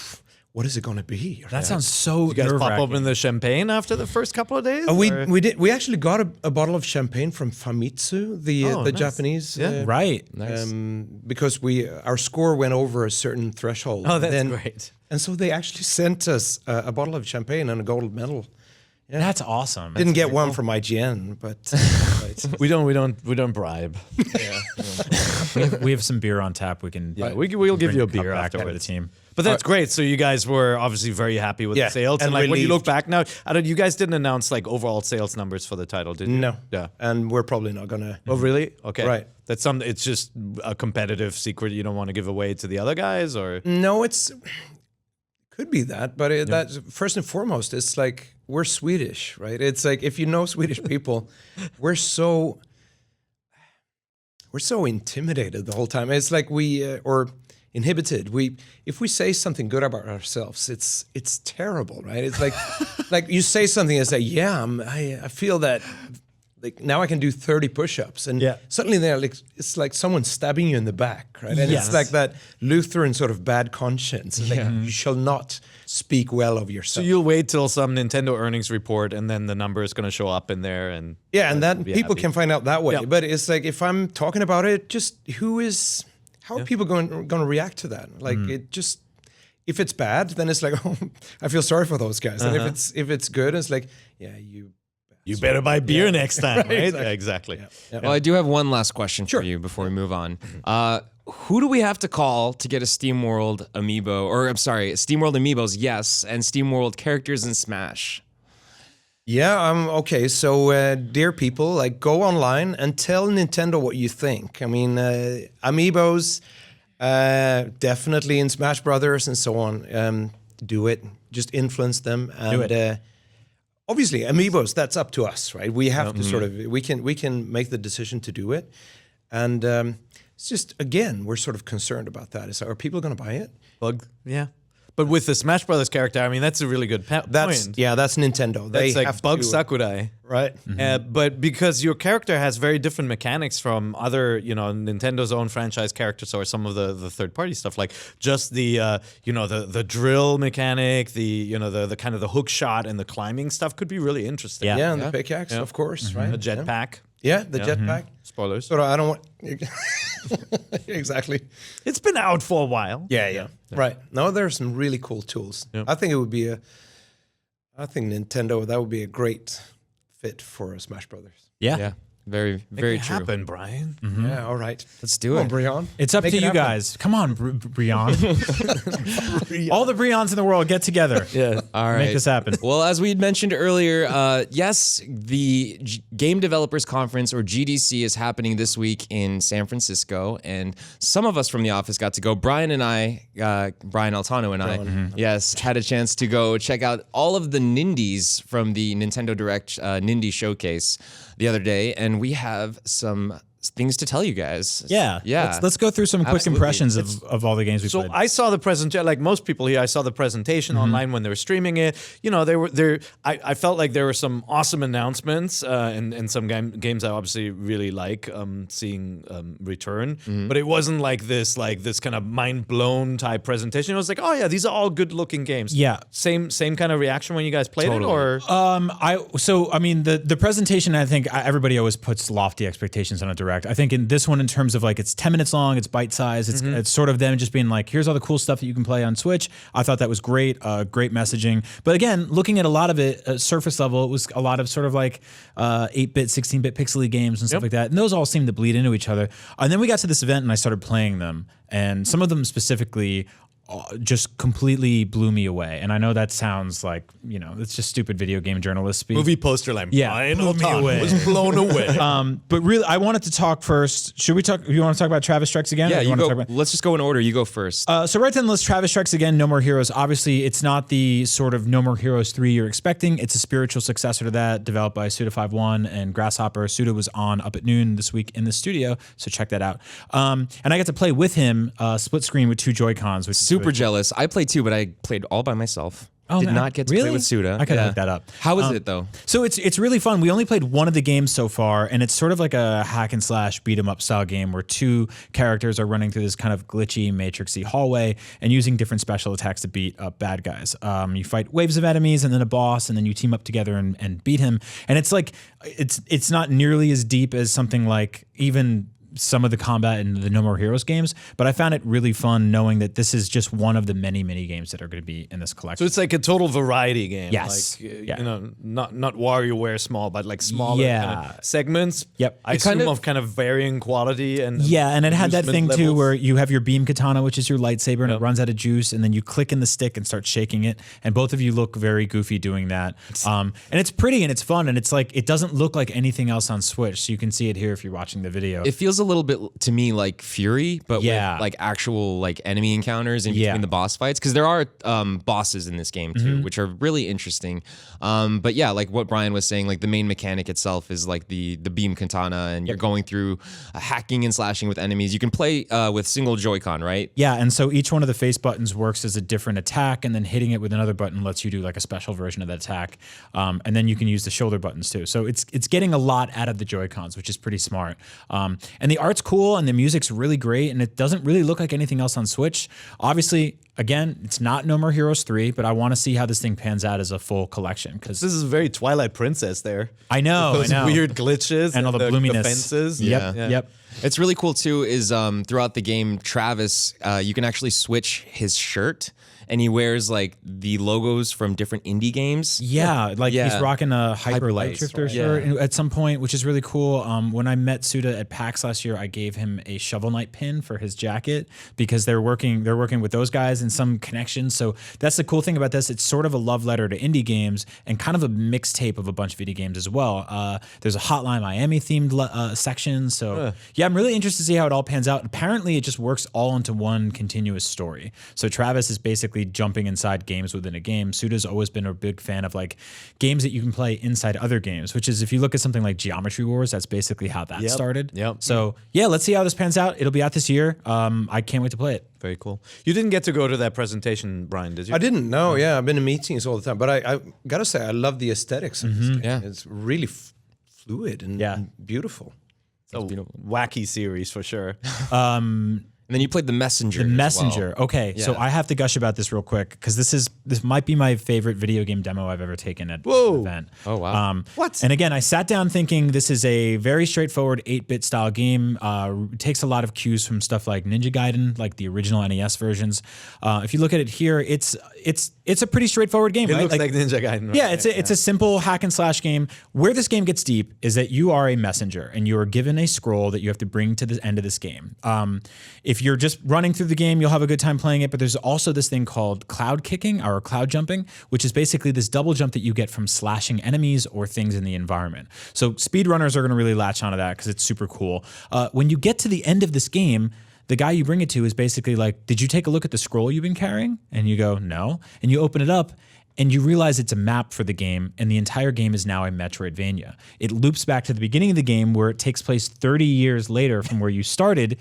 what is it going to be? That sounds so. You guys pop open the champagne after the first couple of days? We did. We actually got a bottle of champagne from Famitsu, the nice. Japanese. Right. Nice. Because our score went over a certain threshold. Oh, that's great. And so they actually sent us a bottle of champagne and a gold medal. Yeah. That's awesome. Didn't get one from IGN, but we don't bribe. we have some beer on tap. We can. Yeah, we'll give you a beer back to the afterwards. team. But that's great. So you guys were obviously very happy with the sales, and like when you look back now, you guys didn't announce like overall sales numbers for the title, did you? No. Yeah. And we're probably not gonna. Oh, really? Okay. Right. That's it's just a competitive secret you don't want to give away to the other guys, or No, could be that, but that's first and foremost, it's like we're Swedish, right? It's like if you know Swedish people, we're so intimidated the whole time. It's like or inhibited. If we say something good about ourselves, it's terrible, right? It's like like you say something and say, yeah, I feel that. Like now I can do 30 push-ups, and suddenly it's like someone stabbing you in the back, right? And it's like that Lutheran sort of bad conscience. It's like you shall not speak well of yourself. So you'll wait till some Nintendo earnings report, and then the number is going to show up in there, and and that people can find out that way. Yeah. But it's like if I'm talking about it, just how are people going to react to that? Like if it's bad, then it's like, oh, I feel sorry for those guys. And if it's good, it's like, yeah, you better buy beer next time, right? Exactly. Yeah, exactly. Yeah. Well, I do have one last question for you before we move on. Who do we have to call to get a SteamWorld amiibo? Or I'm sorry, SteamWorld amiibos, yes, and SteamWorld characters in Smash? Yeah, okay. So, dear people, like go online and tell Nintendo what you think. I mean, amiibos, definitely in Smash Brothers and so on. Do it. Just influence them. And obviously, amiibos, that's up to us, right? We have to sort of we can make the decision to do it. And it's just again, we're sort of concerned about that. Are people going to buy it? Yeah. But with the Smash Brothers character, I mean, that's a really good point. That's Nintendo. That's they like have Bug to, Sakurai. right? But because your character has very different mechanics from other, Nintendo's own franchise characters or some of the third-party stuff, like just the, the drill mechanic, the kind of the hook shot and the climbing stuff could be really interesting. Yeah, and the pickaxe, of course, right? A jetpack. Yeah, the jetpack. Spoilers. So I don't want exactly. It's been out for a while. Yeah. Right. No, there's some really cool tools. Yeah. I think it would be I think Nintendo, that would be a great fit for Smash Brothers. Yeah. Very, very true. Happen, Brian. Mm-hmm. Yeah, all right. Let's do it. Brjann. It's up to you guys. Come on, Brjann. All the Brianns in the world get together. Yeah. All right. Make this happen. Well, as we had mentioned earlier, yes, the Game Developers Conference, or GDC, is happening this week in San Francisco, and some of us from the office got to go. Brian Altano and I, yes, had a chance to go check out all of the Nindies from the Nintendo Direct Nindie Showcase the other day, and we have some things to tell you guys. Yeah. Let's go through some quick impressions of all the games we played. So I saw the presentation, like most people here, I saw the presentation online when they were streaming it. I felt like there were some awesome announcements and some games I obviously really like seeing return. But it wasn't like this kind of mind blown type presentation. It was like, oh yeah, these are all good looking games. Yeah. Same kind of reaction when you guys played it, or the presentation, I think everybody always puts lofty expectations on a direct. I think in this one, in terms of like it's 10 minutes long, it's bite size. It's sort of them just being like, here's all the cool stuff that you can play on Switch. I thought that was great, great messaging. But again, looking at a lot of it, surface level, it was a lot of sort of like 8-bit, 16-bit pixely games and stuff like that. And those all seem to bleed into each other. And then we got to this event and I started playing them. And some of them specifically just completely blew me away. And I know that sounds like, it's just stupid video game journalist speak. movie poster line. Yeah, blew me away. Was blown away. But really, I wanted to talk first. Should we talk? You want to talk about Travis Strikes Again? Yeah, you go. Let's just go in order. You go first. So right then, let's Travis Strikes Again, No More Heroes. Obviously, it's not the sort of No More Heroes 3 you're expecting. It's a spiritual successor to that, developed by Suda51 and Grasshopper. Suda was on Up at Noon this week in the studio, so check that out. And I got to play with him, split screen with 2 Joy-Cons, which is super really jealous. I played too, but I played all by myself. Oh, Did man. not get to Really? play with Suda. I gotta look that up. How is it though? So it's really fun. We only played one of the games so far, and it's sort of like a hack and slash beat 'em up style game where 2 characters are running through this kind of glitchy, matrixy hallway and using different special attacks to beat up bad guys. You fight waves of enemies and then a boss, and then you team up together and beat him. And it's like it's not nearly as deep as something like even some of the combat in the No More Heroes games, but I found it really fun knowing that this is just one of the many, many games that are going to be in this collection. So it's like a total variety game. Yes. Like, not WarioWare small, but like smaller kind of segments. Yep. I assume of kind of varying quality and and it had that thing levels. too where you have your beam katana, which is your lightsaber, and it runs out of juice, and then you click in the stick and start shaking it, and both of you look very goofy doing that. And it's pretty and it's fun, and it's like it doesn't look like anything else on Switch, so you can see it here if you're watching the video. It feels a little bit to me like Fury, but with like actual like enemy encounters in between the boss fights, because there are bosses in this game too, which are really interesting. But yeah, like what Brian was saying, like the main mechanic itself is like the beam katana, and you're going through hacking and slashing with enemies. You can play with single Joy-Con, right? Yeah, and so each one of the face buttons works as a different attack, and then hitting it with another button lets you do like a special version of that attack. And then you can use the shoulder buttons too. So it's getting a lot out of the Joy-Cons, which is pretty smart. And the art's cool, and the music's really great, and it doesn't really look like anything else on Switch. Obviously, again, it's not No More Heroes 3, but I want to see how this thing pans out as a full collection, because this is very Twilight Princess there. I know, With those weird glitches and all the bloominess. The fences. Yep. It's really cool too. Is throughout the game, Travis, you can actually switch his shirt. And he wears like the logos from different indie games. Yeah, he's rocking a Hyper Light Drifter shirt at some point, which is really cool. When I met Suda at PAX last year, I gave him a Shovel Knight pin for his jacket because they're working with those guys and some connections. So that's the cool thing about this. It's sort of a love letter to indie games and kind of a mixtape of a bunch of indie games as well. There's a Hotline Miami themed section. So yeah, I'm really interested to see how it all pans out. Apparently, it just works all into one continuous story. So Travis is basically jumping inside games within a game. Suda's always been a big fan of like games that you can play inside other games, which is if you look at something like Geometry Wars, that's basically how that started. So yeah, let's see how this pans out. It'll be out this year. I can't wait to play it. Very cool. You didn't get to go to that presentation, Brian, did you? I didn't. No, yeah, I've been in meetings all the time, but I gotta say I love the aesthetics of this game. Yeah. It's really fluid and beautiful. It's a wacky series for sure. And then you played The Messenger. The Messenger. Well. Okay, so I have to gush about this real quick because this might be my favorite video game demo I've ever taken at an event. Oh wow! What? And again, I sat down thinking this is a very straightforward 8-bit style game. It takes a lot of cues from stuff like Ninja Gaiden, like the original NES versions. If you look at it here, it's a pretty straightforward game. It right? looks like Ninja Gaiden. Right? Yeah, it's a simple hack and slash game. Where this game gets deep is that you are a messenger and you are given a scroll that you have to bring to the end of this game. If you're just running through the game, you'll have a good time playing it, but there's also this thing called cloud kicking or cloud jumping, which is basically this double jump that you get from slashing enemies or things in the environment. So speedrunners are going to really latch onto that because it's super cool. When you get to the end of this game, the guy you bring it to is basically like, did you take a look at the scroll you've been carrying? And you go, no. And you open it up and you realize it's a map for the game, and the entire game is now a Metroidvania. It loops back to the beginning of the game where it takes place 30 years later from where you started,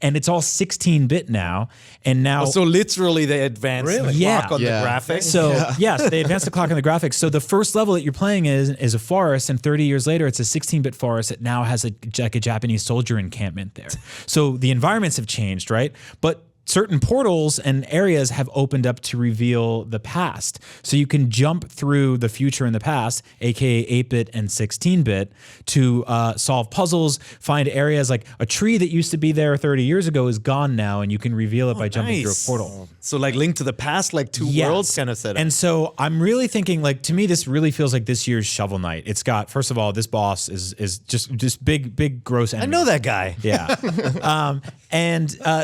and it's all 16-bit now. And now, so literally they advanced the clock on the graphics. So yes, they advanced the clock on the graphics. So the first level that you're playing is a forest, and 30 years later, it's a 16-bit forest that now has a Japanese soldier encampment there. So the environments have changed, right? But certain portals and areas have opened up to reveal the past. So you can jump through the future and the past, aka 8-bit and 16-bit, to solve puzzles, find areas like a tree that used to be there 30 years ago is gone now, and you can reveal it by jumping through a portal. So like Link to the Past, like two worlds kind of setup. And so I'm really thinking, like, to me, this really feels like this year's Shovel Knight. It's got, first of all, this boss is just big, gross enemy. I know that guy. Yeah.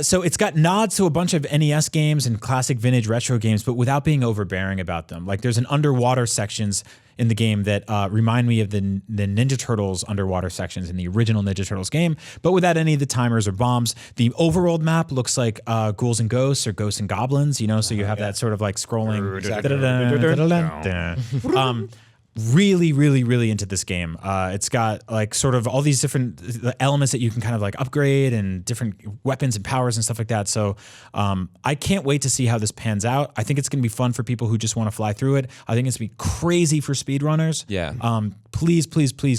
So it's got nods to a bunch of NES games and classic vintage retro games, but without being overbearing about them. Like there's an underwater sections in the game that remind me of the Ninja Turtles underwater sections in the original Ninja Turtles game, but without any of the timers or bombs. The overworld map looks like Ghouls and Ghosts or Ghosts and Goblins, you know, so you have that sort of like scrolling. Really into this game. It's got like sort of all these different elements that you can kind of like upgrade and different weapons and powers and stuff like that. So I can't wait to see how this pans out. I think it's going to be fun for people who just want to fly through it. I think it's going to be crazy for speedrunners. Yeah. Please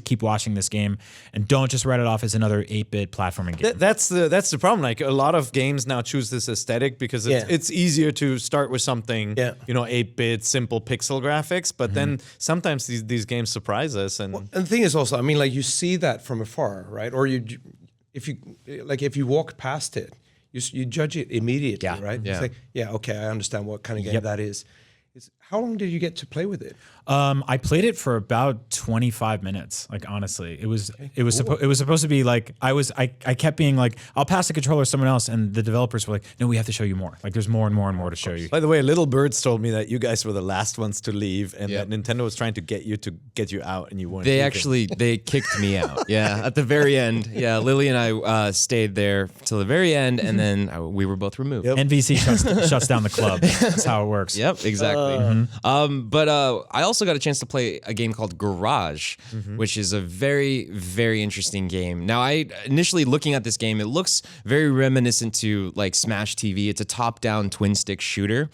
keep watching this game and don't just write it off as another 8-bit platforming game. That's the problem. Like a lot of games now choose this aesthetic because it's easier to start with something, 8-bit simple pixel graphics, but then sometimes these games surprise us. And the thing is also, I mean, like you see that from afar, right? Or if you walk past it, you judge it immediately, right? Yeah. It's like, okay, I understand what kind of game that is. How long did you get to play with it? I played it for about 25 minutes. Like honestly, it was supposed to be like I kept being like, I'll pass the controller to someone else, and the developers were like, no, we have to show you more. Like there's more and more to show you. By the way, Little Birds told me that you guys were the last ones to leave, and that Nintendo was trying to get you out, and you weren't. They kicked me out. Yeah, at the very end. Yeah, Lily and I stayed there till the very end, and then we were both removed. NVC shuts down the club. That's how it works. Yep, exactly. But I also got a chance to play a game called Garage, which is a very, very interesting game. Now, initially looking at this game, it looks very reminiscent to like Smash TV. It's a top-down twin-stick shooter.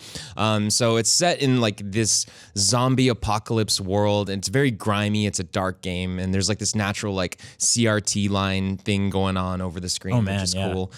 So it's set in like this zombie apocalypse world, and it's very grimy. It's a dark game, and there's like this natural like CRT line thing going on over the screen, which is cool.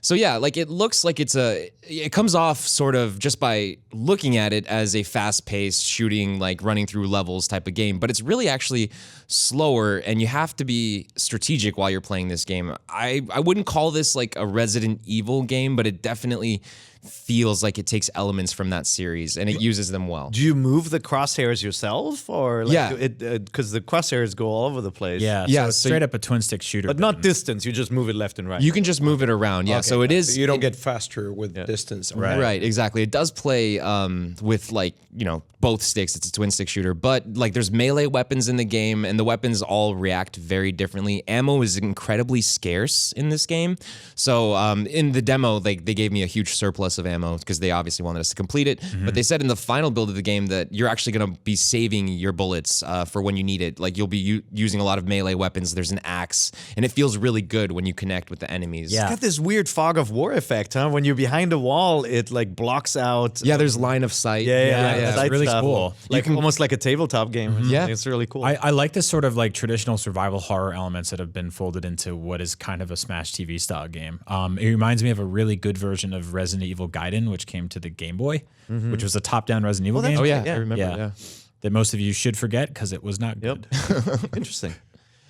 So yeah, like it looks like it comes off sort of just by looking at it as as a fast-paced shooting, like running through levels type of game, but it's really actually slower, and you have to be strategic while you're playing this game. I wouldn't call this like a Resident Evil game, but it definitely feels like it takes elements from that series and it uses them well. Do you move the crosshairs yourself, or like Yeah. because the crosshairs go all over the place? Yeah, Yeah, so it's so straight up a twin stick shooter. but not distance. You just move it left and right. You can just move it around, yeah. So it is. You don't get faster with distance. Right, exactly. It does play with like, both sticks. It's a twin stick shooter, but like there's melee weapons in the game and the weapons all react very differently. Ammo is incredibly scarce in this game. So in the demo, they gave me a huge surplus of ammo because they obviously wanted us to complete it. But they said in the final build of the game that you're actually going to be saving your bullets for when you need it. Like you'll be using a lot of melee weapons. There's an axe and it feels really good when you connect with the enemies. Yeah. It's got this weird fog of war effect, huh? When you're behind a wall, it like blocks out. Yeah, there's line of sight. it's sight really stuff. cool. Like almost like a tabletop game. or Yeah. something. It's really cool. I like this sort of like traditional survival horror elements that have been folded into what is kind of a Smash TV style game. It reminds me of a really good version of Resident Evil Gaiden, which came to the Game Boy, which was a top-down Resident Evil game. Oh yeah, Yeah. I remember. Yeah. Yeah. That most of you should forget because it was not good. Interesting.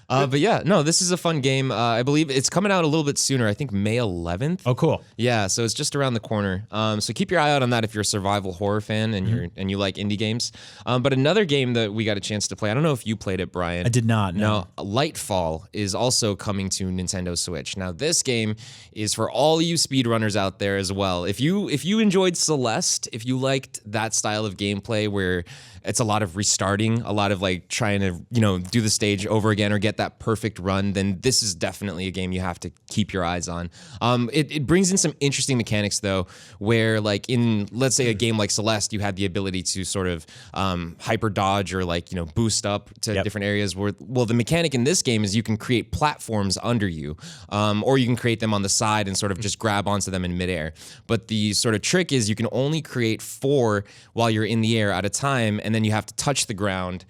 But yeah, no, this is a fun game. I believe it's coming out a little bit sooner. I think May 11th. Oh, cool. Yeah, so it's just around the corner. So keep your eye out on that if you're a survival horror fan and you like indie games. But another game that we got a chance to play, I don't know if you played it, Brian. I did not. No. Lightfall is also coming to Nintendo Switch. Now, this game is for all you speedrunners out there as well. If you enjoyed Celeste, if you liked that style of gameplay where it's a lot of restarting, a lot of like trying to, do the stage over again or get that perfect run, then this is definitely a game you have to keep your eyes on. It brings in some interesting mechanics though, where like in, let's say a game like Celeste, you had the ability to sort of hyper dodge or like, boost up to different areas well, the mechanic in this game is you can create platforms under you, or you can create them on the side and sort of just grab onto them in midair. But the sort of trick is you can only create 4 while you're in the air at a time, and then you have to touch the ground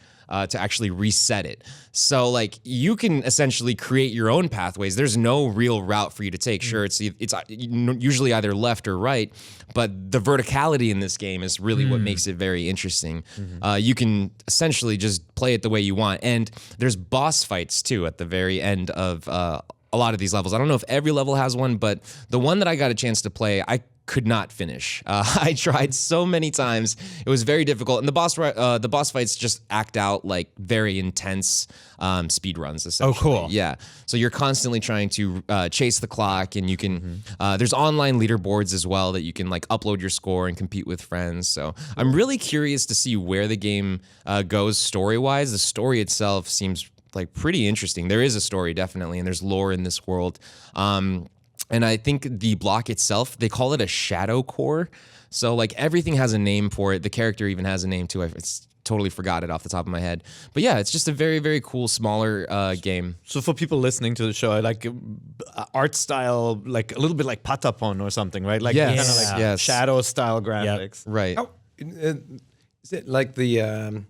to actually reset it. So like you can essentially create your own pathways. There's no real route for you to take. Sure, it's usually either left or right, but the verticality in this game is really what makes it very interesting. You can essentially just play it the way you want, and there's boss fights too at the very end of a lot of these levels. I don't know if every level has one, but the one that I got a chance to play, I could not finish. I tried so many times. It was very difficult. And the boss fights just act out like very intense speed runs, essentially. Oh, cool. Yeah. So you're constantly trying to chase the clock, and you can, there's online leaderboards as well that you can like upload your score and compete with friends. So I'm really curious to see where the game goes story-wise. The story itself seems like pretty interesting. There is a story, definitely, and there's lore in this world. And I think the block itself, they call it a shadow core. So like everything has a name for it. The character even has a name too. I totally forgot it off the top of my head. But yeah, it's just a very, very cool, smaller game. So for people listening to the show, like art style, like a little bit like Patapon or something, right? Like Yes. kind of like Yes. shadow style graphics. Right. How, is it like the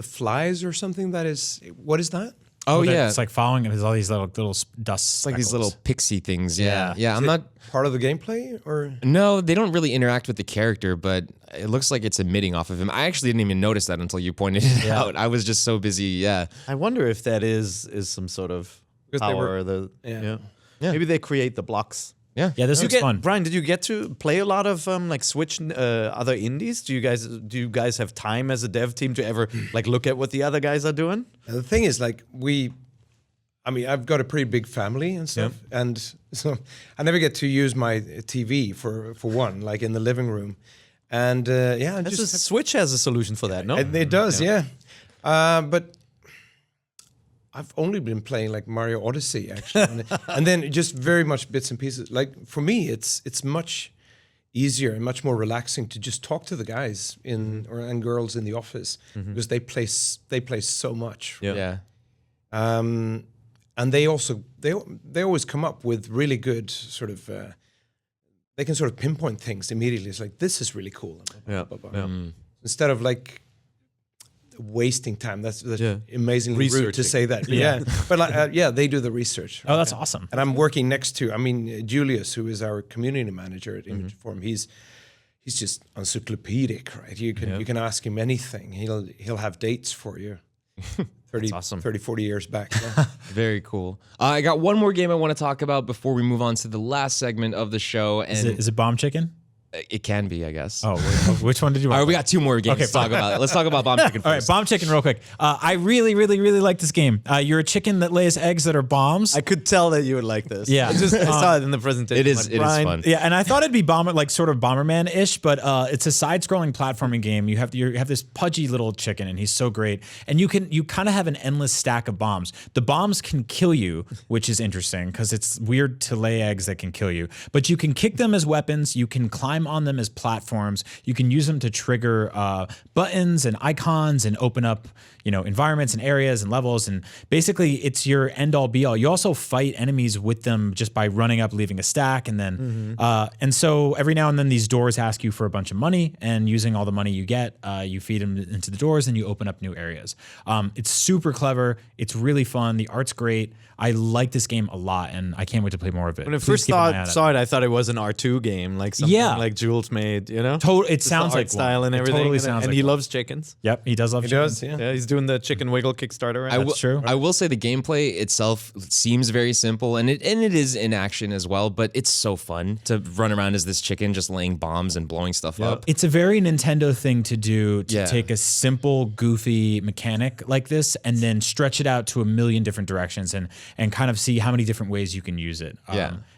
flies or something? What is that? Oh yeah. It's like following it. There's all these little dust. It's like these little pixie things. Yeah. Yeah. Yeah. I'm not. Part of the gameplay, or No, they don't really interact with the character, but it looks like it's emitting off of him. I actually didn't even notice that until you pointed it out. I was just so busy. Yeah. I wonder if that is some sort of Because they power. were- Yeah. Yeah. Maybe they create the blocks. Yeah. Yeah, this looks fun. Brian, did you get to play a lot of like Switch other indies? Do you guys have time as a dev team to ever like look at what the other guys are doing? And the thing is, like, I've got a pretty big family and stuff, and so I never get to use my TV for one, like in the living room, and Switch has a solution for that, no? it does, yeah. But I've only been playing like Mario Odyssey actually, and then just very much bits and pieces. Like for me, it's much easier and much more relaxing to just talk to the guys and girls in the office because they play so much. Yeah. And they always come up with really good sort of. They can sort of pinpoint things immediately. It's like, this is really cool. Instead of like wasting time. That's amazingly rude to say that. Yeah. But like, they do the research. Oh, that's awesome. And I'm working next to, Julius, who is our community manager at Image Forum. He's he's just encyclopedic, right? You can ask him anything. He'll have dates for you. 30, awesome. 30, 40 years back. Yeah. Very cool. I got one more game I want to talk about before we move on to the last segment of the show. And Is it Bomb Chicken? it can be, I guess. Oh, which one did you want? All right, we got 2 more games to talk about. Let's talk about Bomb Chicken first. All right, Bomb Chicken real quick. I really, really, really like this game. You're a chicken that lays eggs that are bombs. I could tell that you would like this. Yeah. I saw it in the presentation. It is fun. Yeah, and I thought it'd be sort of Bomberman-ish, but it's a side-scrolling platforming game. You have this pudgy little chicken, and he's so great. And you kind of have an endless stack of bombs. The bombs can kill you, which is interesting because it's weird to lay eggs that can kill you. But you can kick them as weapons. You can climb on them as platforms. You can use them to trigger buttons and icons and open up, environments and areas and levels. And basically, it's your end-all be-all. You also fight enemies with them just by running up, leaving a stack, and then and so every now and then these doors ask you for a bunch of money, and using all the money you get, you feed them into the doors and you open up new areas. It's super clever. It's really fun. The art's great. I like this game a lot, and I can't wait to play more of it. When I first saw it, I thought it was an R2 game, like something like Jules made, It sounds like style and everything. Totally sounds and like he loves chickens. Yep, he does love chickens. Yeah, he's doing the Chicken Wiggle Kickstarter. That's true. I will say the gameplay itself seems very simple, and it is in action as well, but it's so fun to run around as this chicken just laying bombs and blowing stuff up. It's a very Nintendo thing to do, to take a simple, goofy mechanic like this and then stretch it out to a million different directions and kind of see how many different ways you can use it.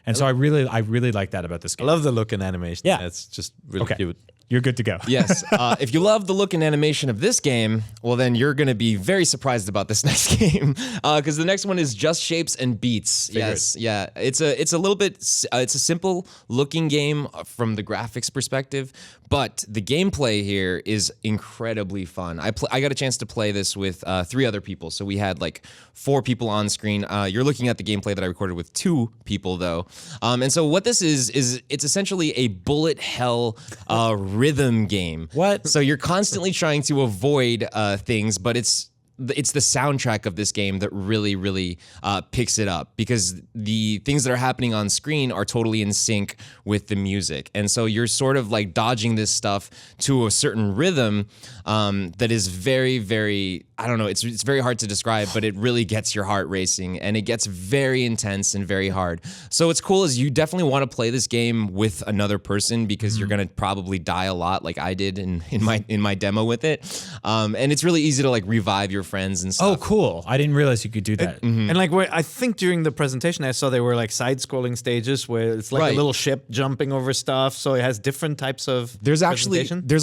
And so I really like that about this game. I love the look and animation. Yeah, it's just really cute. You're good to go. Yes. If you love the look and animation of this game, well, then you're going to be very surprised about this next game, because the next one is Just Shapes and Beats. Yes. Yeah. It's a little bit. It's a simple looking game from the graphics perspective, but the gameplay here is incredibly fun. I got a chance to play this with 3 other people, so we had like 4 people on screen. You're looking at the gameplay that I recorded with 2 people though, and so what this is it's essentially a bullet hell rhythm game. What? So you're constantly trying to avoid things, but it's the soundtrack of this game that really, really picks it up, because the things that are happening on screen are totally in sync with the music. And so you're sort of like dodging this stuff to a certain rhythm that is very, very, I don't know, it's very hard to describe, but it really gets your heart racing, and it gets very intense and very hard. So what's cool is you definitely want to play this game with another person, because you're going to probably die a lot like I did in my demo with it. And it's really easy to like revive your friends and stuff. Oh, cool. I didn't realize you could do that. And like, I think during the presentation I saw there were like side-scrolling stages where it's like a little ship jumping over stuff, so it has different types of there's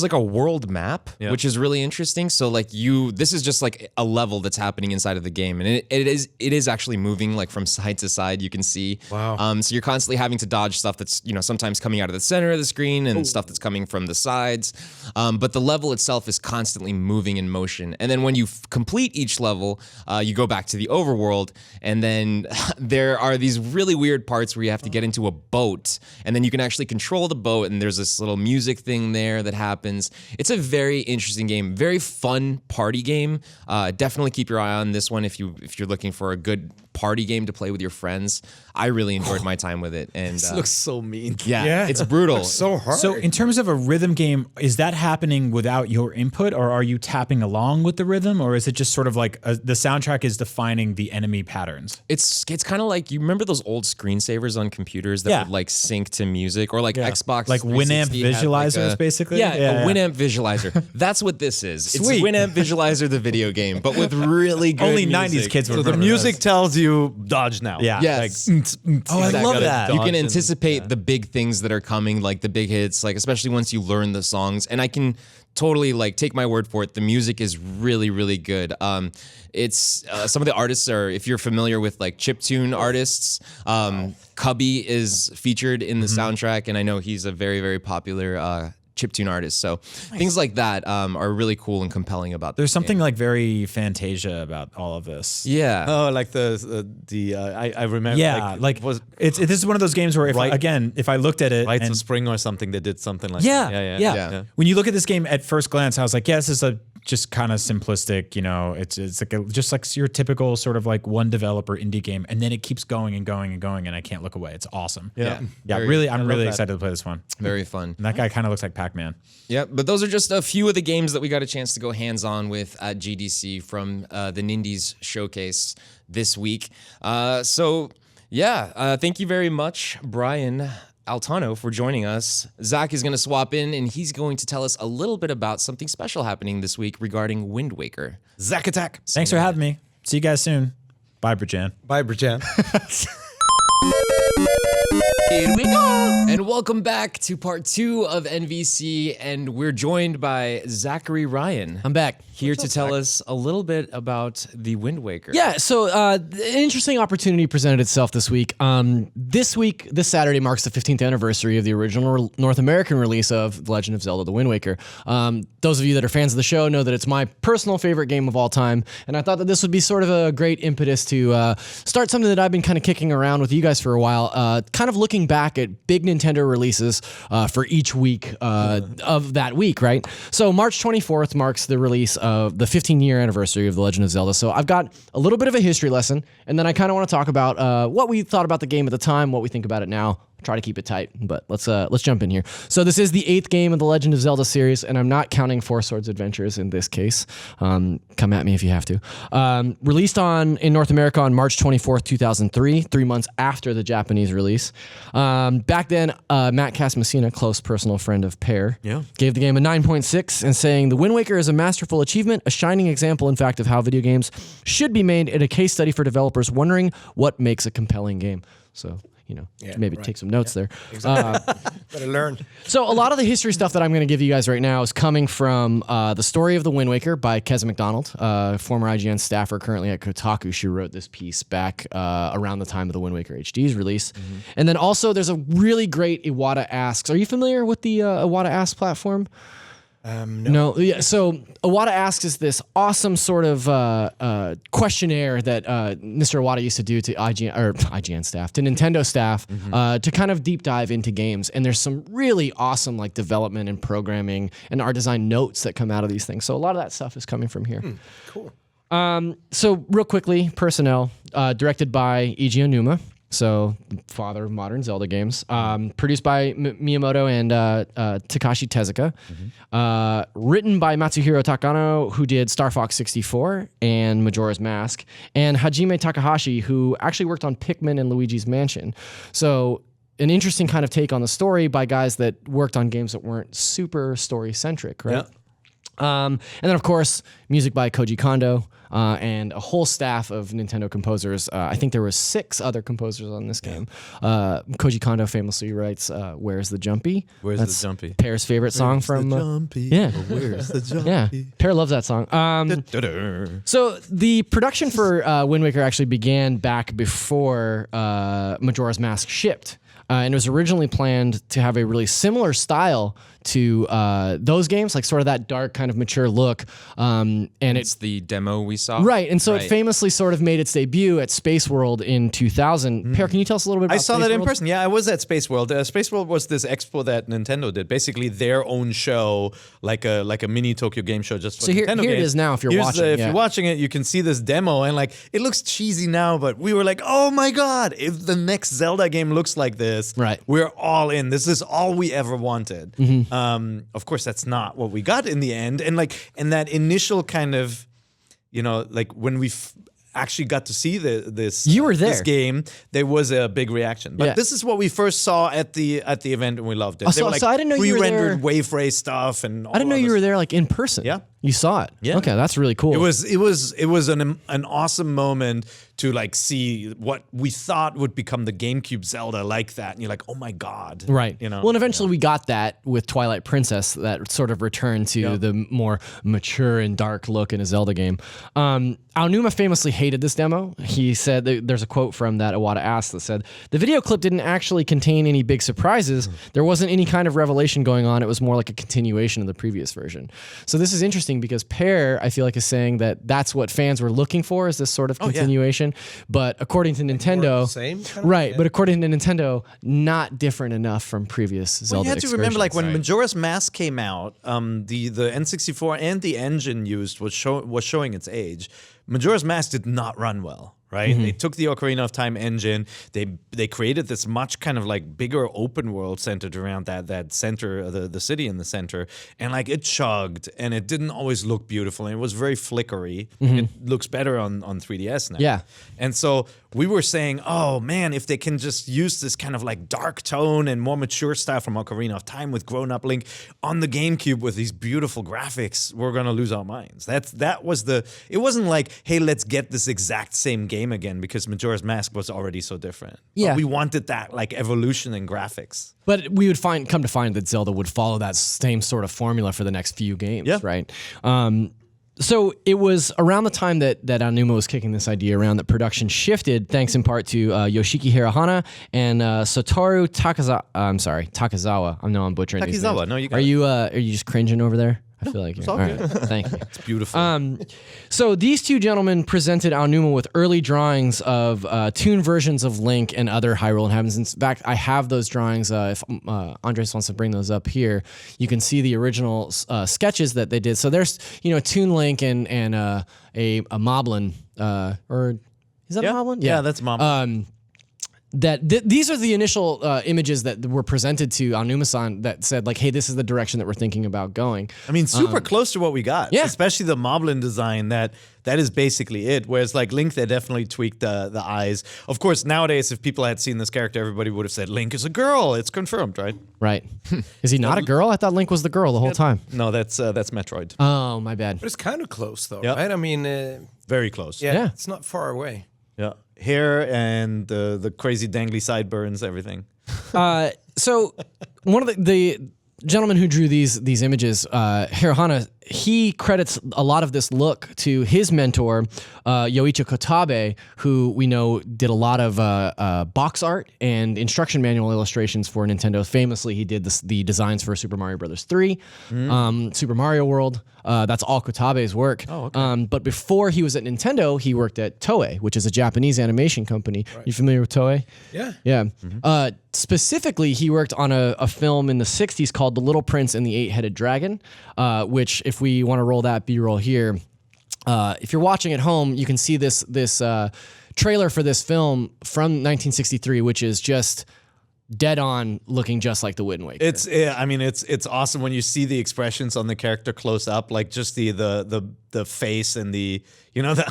like a world map, which is really interesting. So like this is just like a level that's happening inside of the game, and it is actually moving like from side to side, you can see. Wow. So you're constantly having to dodge stuff that's sometimes coming out of the center of the screen and stuff that's coming from the sides, but the level itself is constantly moving in motion. And then when you complete each level, you go back to the overworld, and then there are these really weird parts where you have to get into a boat, and then you can actually control the boat, and there's this little music thing there that happens. It's a very interesting game, very fun party game. Definitely keep your eye on this one if you're looking for a good party game to play with your friends. I really enjoyed my time with it, and this looks so mean. Yeah, it's brutal. It's so hard. So in terms of a rhythm game, is that happening without your input, or are you tapping along with the rhythm, or is it just sort of like the soundtrack is defining the enemy patterns? It's kind of like, you remember those old screensavers on computers that would like sync to music, or like Xbox, like Winamp visualizers, basically. Yeah, a Winamp visualizer. That's what this is. It's Sweet. Winamp visualizer, the video game, but with really good Only music. 90s kids So would the remember music those. tells you dodge now. Yeah. Yes. Oh, I love that. You can anticipate the big things that are coming, like the big hits, like especially once you learn the songs. And I can totally like take my word for it. The music is really, really good. It's some of the artists are, if you're familiar with like chiptune artists, Cubby is featured in the soundtrack, and I know he's a very, very popular chiptune artist. So things like that are really cool and compelling about this. There's something like very Fantasia about all of this. Yeah. Oh, like I remember. Yeah, this is one of those games where if I looked at it, Rites and of Spring or something, they did something like that. Yeah. When you look at this game at first glance, I was like, yeah, this is a just kind of simplistic, it's like just like your typical sort of like one developer indie game, and then it keeps going and going and going, and I can't look away. It's awesome. Yeah. I'm really excited to play this one. Very fun. And that guy kind of looks like Pac-Man. Yeah, but those are just a few of the games that we got a chance to go hands-on with at GDC from the Nindies showcase this week. Thank you very much, Brian Altano, for joining us. Zach is going to swap in, and he's going to tell us a little bit about something special happening this week regarding Wind Waker. Zach attack. Thanks for having me. See you guys soon. Bye, Brjann. Bye, Brjann. Here we go. And welcome back to part 2 of NVC, and we're joined by Zachary Ryan. I'm back. Here to tell us a little bit about the Wind Waker. Yeah, so an interesting opportunity presented itself this week. This Saturday marks the 15th anniversary of the original North American release of The Legend of Zelda: The Wind Waker. Those of you that are fans of the show know that it's my personal favorite game of all time, and I thought that this would be sort of a great impetus to start something that I've been kind of kicking around with you guys for a while, kind of looking back at big Nintendo releases for each week of that week, right? So March 24th marks the release of the 15-year anniversary of The Legend of Zelda. So I've got a little bit of a history lesson, and then I kind of want to talk about what we thought about the game at the time, what we think about it now. Try to keep it tight, but let's jump in here. So this is the 8th game of the Legend of Zelda series, and I'm not counting Four Swords Adventures in this case. Come at me if you have to. Released in North America on March 24th, 2003, 3 months after the Japanese release. Back then, Matt Casamassina, close personal friend of Pear, gave the game a 9.6 and saying, "The Wind Waker is a masterful achievement, a shining example, in fact, of how video games should be made, and a case study for developers wondering what makes a compelling game." So, take some notes there. Exactly. Better learn. So a lot of the history stuff that I'm going to give you guys right now is coming from The Story of the Wind Waker by Keza McDonald, former IGN staffer, currently at Kotaku. She wrote this piece back around the time of the Wind Waker HD's release. Mm-hmm. And then also there's a really great Iwata Asks. Are you familiar with the Iwata Asks platform? No. Yeah. So Iwata Asks is this awesome sort of questionnaire that Mr. Iwata used to do to IGN staff, to Nintendo staff, to kind of deep dive into games. And there's some really awesome like development and programming and art design notes that come out of these things. So a lot of that stuff is coming from here. Cool. So real quickly, personnel, directed by Eiji Aonuma. So, father of modern Zelda games. Produced by Miyamoto and Takashi Tezuka. Written by Matsuhiro Takano, who did Star Fox 64 and Majora's Mask. And Hajime Takahashi, who actually worked on Pikmin and Luigi's Mansion. So, an interesting kind of take on the story by guys that worked on games that weren't super story-centric, right? Yeah. And then, of course, music by Koji Kondo. And a whole staff of Nintendo composers. I think there were 6 other composers on this game. Koji Kondo famously writes "Where's the Jumpy?" Where's the Jumpy? Pear's favorite song from Jumpy? Where's the Jumpy? Yeah, Pear loves that song. So the production for Wind Waker actually began back before Majora's Mask shipped. And it was originally planned to have a really similar style to those games, like sort of that dark kind of mature look. And it's the demo we saw. Right. And so it famously sort of made its debut at Space World in 2000. Pear, can you tell us a little bit about I saw Space that in World? person. Yeah, I was at Space World. Space World was this expo that Nintendo did. Basically their own show, like a mini Tokyo Game Show just for so Nintendo games. Here it is now if you're watching. If you're watching it, you can see this demo and like it looks cheesy now, but we were like, oh my God, if the next Zelda game looks like this, right, we're all in. This is all we ever wanted. Of course, that's not what we got in the end. And that initial kind of, like when we actually got to see this game, there was a big reaction. But this is what we first saw at the event, and we loved it. So I didn't know you were there. Pre-rendered wave ray stuff, and all I didn't know you were there like in person. Yeah, you saw it. Yeah, okay, that's really cool. It was an awesome moment to like see what we thought would become the GameCube Zelda like that, and you're like, oh my God, right? Well, and eventually we got that with Twilight Princess, that sort of returned to the more mature and dark look in a Zelda game. Aonuma famously hated this demo. He said there's a quote from that Iwata Asks that said, "The video clip didn't actually contain any big surprises. There wasn't any kind of revelation going on. It was more like a continuation of the previous version." So this is interesting interesting because Pear, I feel like, is saying that that's what fans were looking for, is this sort of continuation. But according to Nintendo, same kind of? right? But according to Nintendo, not different enough from previous Zelda. Well, you have to remember, like when Right. Majora's Mask came out, the N64 and the engine used was showing its age. Majora's Mask did not run well. Right, they took the Ocarina of Time engine. They created this much kind of like bigger open world centered around that center, the city in the center, and like it chugged, and it didn't always look beautiful, and it was very flickery. It looks better on 3DS now. Yeah, and so we were saying, oh man, if they can just use this kind of like dark tone and more mature style from Ocarina of Time with grown-up Link on the GameCube with these beautiful graphics, we're gonna lose our minds. That was the. It wasn't like, hey, let's get this exact same game again, because Majora's Mask was already so different. Yeah. But we wanted that like evolution in graphics. but we would come to find that Zelda would follow that same sort of formula for the next few games, Yeah. right? So it was around the time that Aonuma was kicking this idea around that production shifted, thanks in part to Yoshiki Hirahana and Satoru Takazawa. I know I'm butchering these Takizawa, names. no, you got are it. you just cringing over there? I feel like you're. all All good. right, thank you. It's beautiful. So these two gentlemen presented Aonuma with early drawings of toon versions of Link and other Hyrule inhabitants. In fact, I have those drawings. If Andres wants to bring those up here, you can see the original sketches that they did. So there's Toon Link and a Moblin, or is that a Moblin? Yeah, that's Moblin. These are the initial images that were presented to Aonuma-san that said, like, hey, this is the direction that we're thinking about going. I mean, super close to what we got. Yeah. Especially the Moblin design, that is basically it. Whereas like Link, they definitely tweaked the eyes. Of course, nowadays, if people had seen this character, everybody would have said, Link is a girl. It's confirmed, right? Right. Is he not a girl? I thought Link was the girl the whole time. No, that's Metroid. Oh, my bad. But it's kind of close, though, Yep. right? I mean, Very close. yeah, Yeah. it's not far away. Yeah. Hair and the crazy dangly sideburns, everything. So one of the gentleman who drew these images, Hirahana, he credits a lot of this look to his mentor, Yoichi Kotabe, who we know did a lot of box art and instruction manual illustrations for Nintendo. Famously, he did the designs for Super Mario Bros. 3, Super Mario World. That's all Kotabe's work. Oh, okay. But before he was at Nintendo, he worked at Toei, which is a Japanese animation company. You familiar with Toei? Yeah. Yeah. Specifically, he worked on a film in the 60s called The Little Prince and the Eight-Headed Dragon, which, if we want to roll that B-roll here, if you're watching at home, you can see this trailer for this film from 1963, which is just dead on, looking just like the Wind Waker. It's awesome when you see the expressions on the character close up, like just the face and the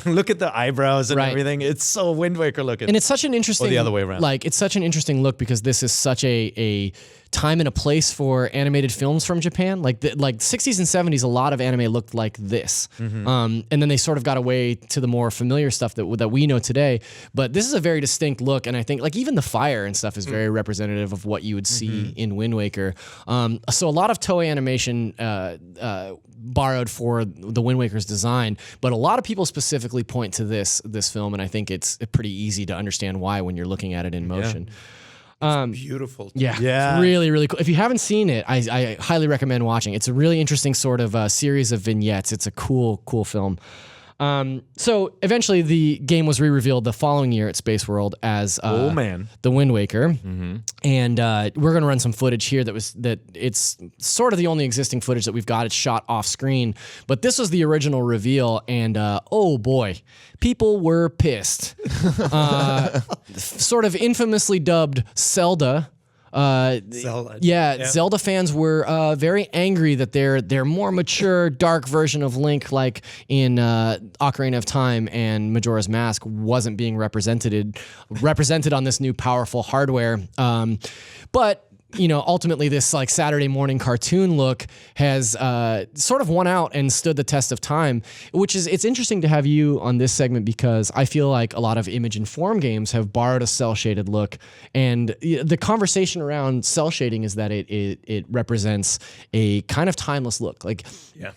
look at the eyebrows and Right. everything. It's so Wind Waker looking. And it's such an interesting, Or the other way around. Like, it's such an interesting look because this is such a time and a place for animated films from Japan. Like 60s and 70s, a lot of anime looked like this. And then they sort of got away to the more familiar stuff that we know today. But this is a very distinct look, and I think like even the fire and stuff is very representative of what you would see in Wind Waker. So a lot of Toei animation borrowed for the Wind Waker's design, but a lot of people specifically point to this film, and I think it's pretty easy to understand why when you're looking at it in motion. Beautiful. Yeah, Yeah. It's really, really cool. If you haven't seen it, I highly recommend watching. It's a really interesting sort of series of vignettes. It's a cool film. So eventually the game was re-revealed the following year at Space World as the Wind Waker. And we're going to run some footage here that it's sort of the only existing footage that we've got. It's shot off screen, but this was the original reveal, and oh boy, people were pissed. Sort of infamously dubbed Zelda. Zelda. Yeah, Zelda fans were very angry that their more mature, dark version of Link, like in Ocarina of Time and Majora's Mask, wasn't being represented on this new powerful hardware. But ultimately this like Saturday morning cartoon look has sort of won out and stood the test of time, it's interesting to have you on this segment because I feel like a lot of image and form games have borrowed a cell shaded look, and the conversation around cell shading is that it represents a kind of timeless look. Like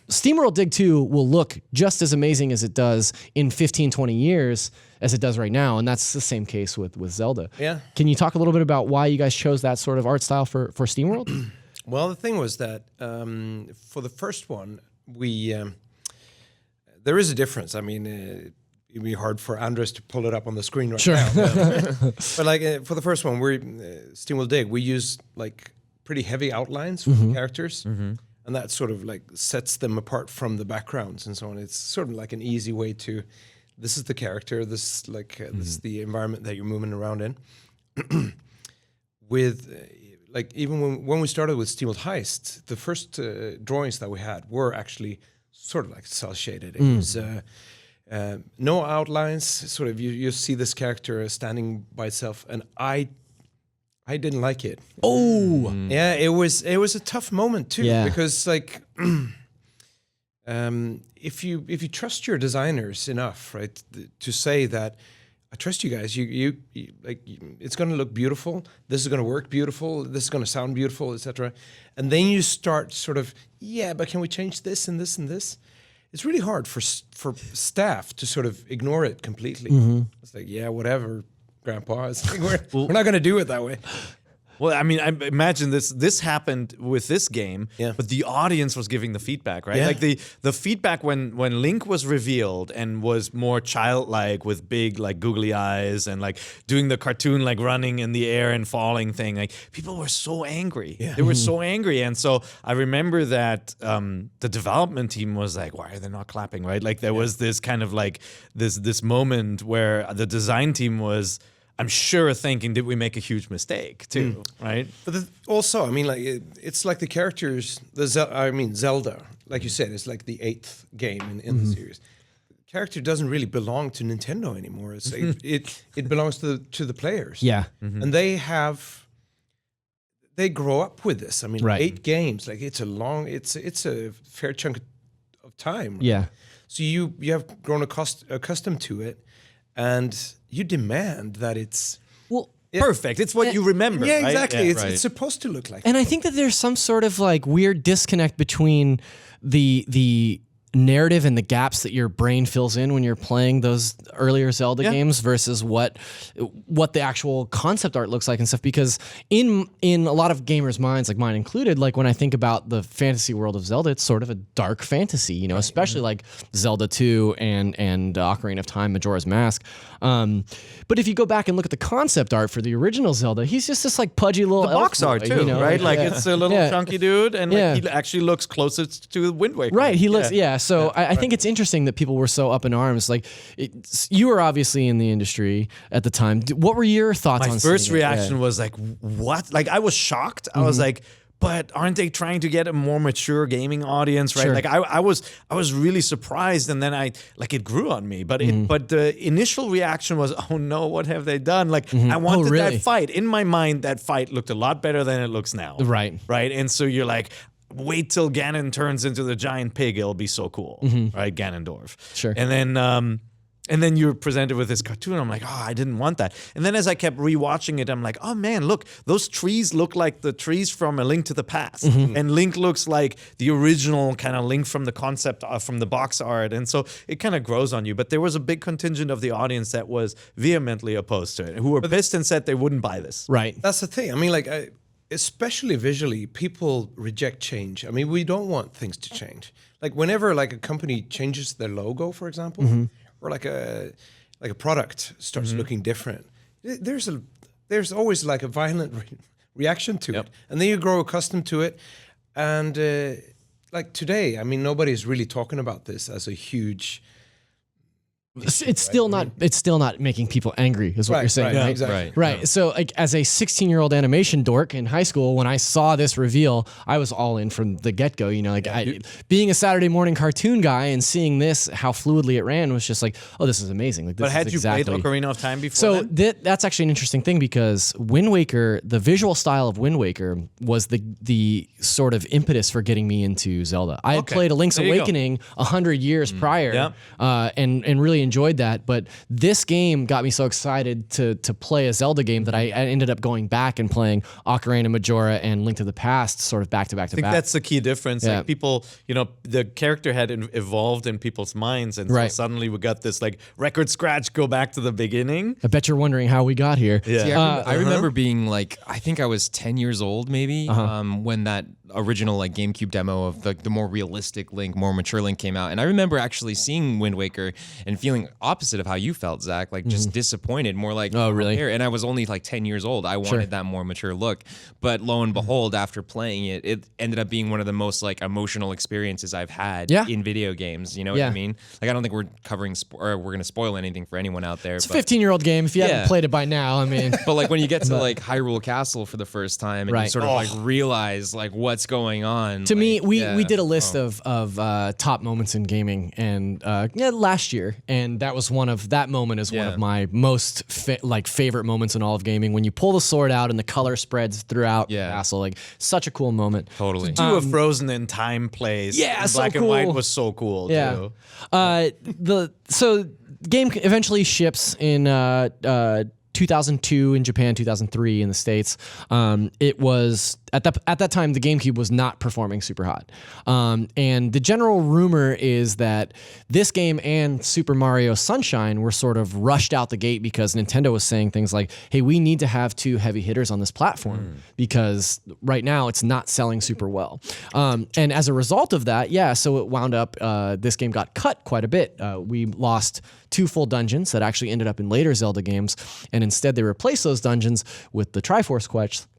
SteamWorld Dig 2 will look just as amazing as it does in 15-20 years as it does right now, and that's the same case with Zelda. Yeah. Can you talk a little bit about why you guys chose that sort of art style for SteamWorld? Well, the thing was that for the first one, we there is a difference. I mean, it'd be hard for Andres to pull it up on the screen right Sure. now. But like for the first one, we're SteamWorld Dig. We use like pretty heavy outlines for the characters, and that sort of like sets them apart from the backgrounds and so on. It's sort of like an easy way to. This is the character. This this is the environment that you're moving around in. With like even when we started with SteamWorld Heist, the first drawings that we had were actually sort of like cel shaded. It was no outlines. Sort of you see this character standing by itself, and I didn't like it. Oh, Yeah, it was a tough moment too, Yeah. because like if you trust your designers enough, right, to say that I trust you guys, you it's going to look beautiful, this is going to work beautiful, this is going to sound beautiful, etc. And then you start sort of, but can we change this and this and this? It's really hard for staff to sort of ignore it completely. It's like, whatever, Grandpa. It's like, we're not going to do it that way. Well, I mean, I imagine this happened with this game, Yeah. but the audience was giving the feedback, right? Yeah. Like the feedback when Link was revealed and was more childlike with big like googly eyes and like doing the cartoon like running in the air and falling thing, like people were so angry. Yeah. They were so angry, and so I remember that the development team was like, "Why are they not clapping?" Right? Like there was this kind of like this moment where the design team was, I'm sure, thinking, did we make a huge mistake too, right? But also, I mean, like it's like the characters. Zelda, like you said, it's like the 8th game in the series. The character doesn't really belong to Nintendo anymore. It's, it belongs to the players. yeah. And they grow up with this. I mean, Right. 8 games, like it's a fair chunk of time. Right? Yeah. So you have grown accustomed to it, and you demand that it's Well, Perfect. It's what you remember. yeah, right? exactly. Yeah. It's supposed to look like. and I think that there's some sort of like weird disconnect between the narrative and the gaps that your brain fills in when you're playing those earlier Zelda games versus what the actual concept art looks like and stuff. Because in a lot of gamers' minds, like mine included, like when I think about the fantasy world of Zelda, it's sort of a dark fantasy, you know, especially like Zelda 2 and Ocarina of Time, Majora's Mask. But if you go back and look at the concept art for the original Zelda, he's just this like pudgy little The box elf art boy, too, you know? right? Like it's a little Yeah. chunky dude, and like Yeah. he actually looks closest to Wind Waker. Right, he looks, So I think it's interesting that people were so up in arms. Like, you were obviously in the industry at the time. What were your thoughts on My first seeing it? reaction was like, what? Like I was shocked. I was like, but aren't they trying to get a more mature gaming audience, right? Sure. Like I was really surprised, and then it grew on me. But but the initial reaction was, oh no, what have they done? Like I wanted really? that fight. In my mind, that fight looked a lot better than it looks now. Right. Right. And so you're like, wait till Ganon turns into the giant pig. It'll be so cool. Right. Ganondorf. Sure. And then you're presented with this cartoon. I'm like, oh, I didn't want that. And then as I kept rewatching it, I'm like, oh man, look, those trees look like the trees from A Link to the Past. And Link looks like the original kind of Link from the concept, from the box art. And so it kind of grows on you. But there was a big contingent of the audience that was vehemently opposed to it, who were pissed and said they wouldn't buy this. Right. That's the thing. I mean, like, especially visually, people reject change. I mean, we don't want things to change. Like, whenever like a company changes their logo, for example, or like a product starts looking different, there's always like a violent reaction to it, and then you grow accustomed to it. And like today, I mean, nobody's really talking about this as a huge. It's still not making people angry, is what you're saying, right? Exactly. Right. So, like, as a 16-year-old animation dork in high school, when I saw this reveal, I was all in from the get-go. You know, like being a Saturday morning cartoon guy and seeing this, how fluidly it ran, was just like, oh, this is amazing. Like, this But had is you exactly. played Ocarina of Time before? So then? that's actually an interesting thing, because Wind Waker, the visual style of Wind Waker, was the sort of impetus for getting me into Zelda. I had played A Link's There you go. Awakening 100 years prior, and really enjoyed that. But this game got me so excited to play a Zelda game that I ended up going back and playing Ocarina, Majora, and Link to the Past sort of back to back to I think back. that's the key difference. Yeah. Like people, you know, the character had evolved in people's minds, and so Right. suddenly we got this like record scratch, go back to the beginning. I bet you're wondering how we got here. Yeah. See, I remember being like, I think I was 10 years old maybe, when that original like GameCube demo of the more realistic Link, more mature Link came out, and I remember actually seeing Wind Waker and feeling opposite of how you felt, Zach, like just disappointed, more like, oh really? And I was only like 10 years old. I wanted that more mature look, but lo and behold, after playing it, it ended up being one of the most like emotional experiences I've had in video games. You know what I mean? Like I don't think we're covering or we're gonna spoil anything for anyone out there. It's a 15-year-old game. If you haven't played it by now, I mean, but like when you get to like Hyrule Castle for the first time and you sort of like realize like what's going on. To me, we did a list of top moments in gaming, and last year, and that was one of one of my most favorite moments in all of gaming. When you pull the sword out and the color spreads throughout the castle, like such a cool moment. Totally. Do a Frozen in time plays. Yeah, so black cool. and white was so cool too. So game eventually ships in 2002 in Japan, 2003 in the States. It was at that time the GameCube was not performing super hot, and the general rumor is that this game and Super Mario Sunshine were sort of rushed out the gate because Nintendo was saying things like, "Hey, we need to have two heavy hitters on this platform because right now it's not selling super well." And as a result of that, so it wound up. This game got cut quite a bit. We lost 2 full dungeons that actually ended up in later Zelda games, and instead they replaced those dungeons with the Triforce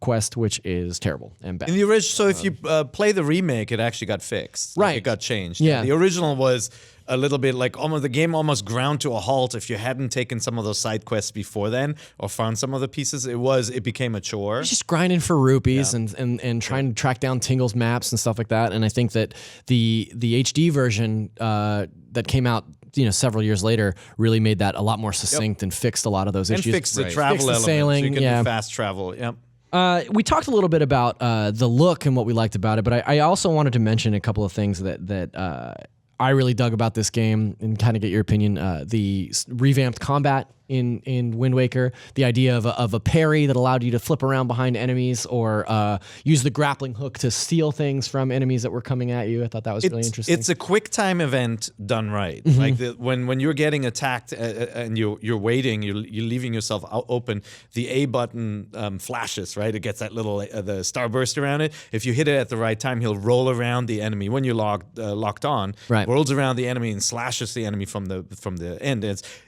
quest, which is terrible and bad. In the original, so if you play the remake, it actually got fixed. Right. Like, it got changed. Yeah. The original was a little bit like the game almost ground to a halt if you hadn't taken some of those side quests before then or found some of the pieces. It became a chore. Just grinding for rupees and trying to track down Tingle's maps and stuff like that. And I think that the HD version that came out several years later really made that a lot more succinct and fixed a lot of those issues. And fixed the travel Fixed the element. sailing, So you can do fast travel. Yep. We talked a little bit about the look and what we liked about it, but I also wanted to mention a couple of things that I really dug about this game and kind of get your opinion. The revamped combat in Wind Waker, the idea of a parry that allowed you to flip around behind enemies or use the grappling hook to steal things from enemies that were coming at you. I thought that was really interesting. It's a quick time event done right. Like when you're getting attacked and you're waiting, you're leaving yourself open. The A button flashes, right? It gets that little the starburst around it. If you hit it at the right time, he'll roll around the enemy when you're locked on. Right. Rolls around the enemy and slashes the enemy from the end.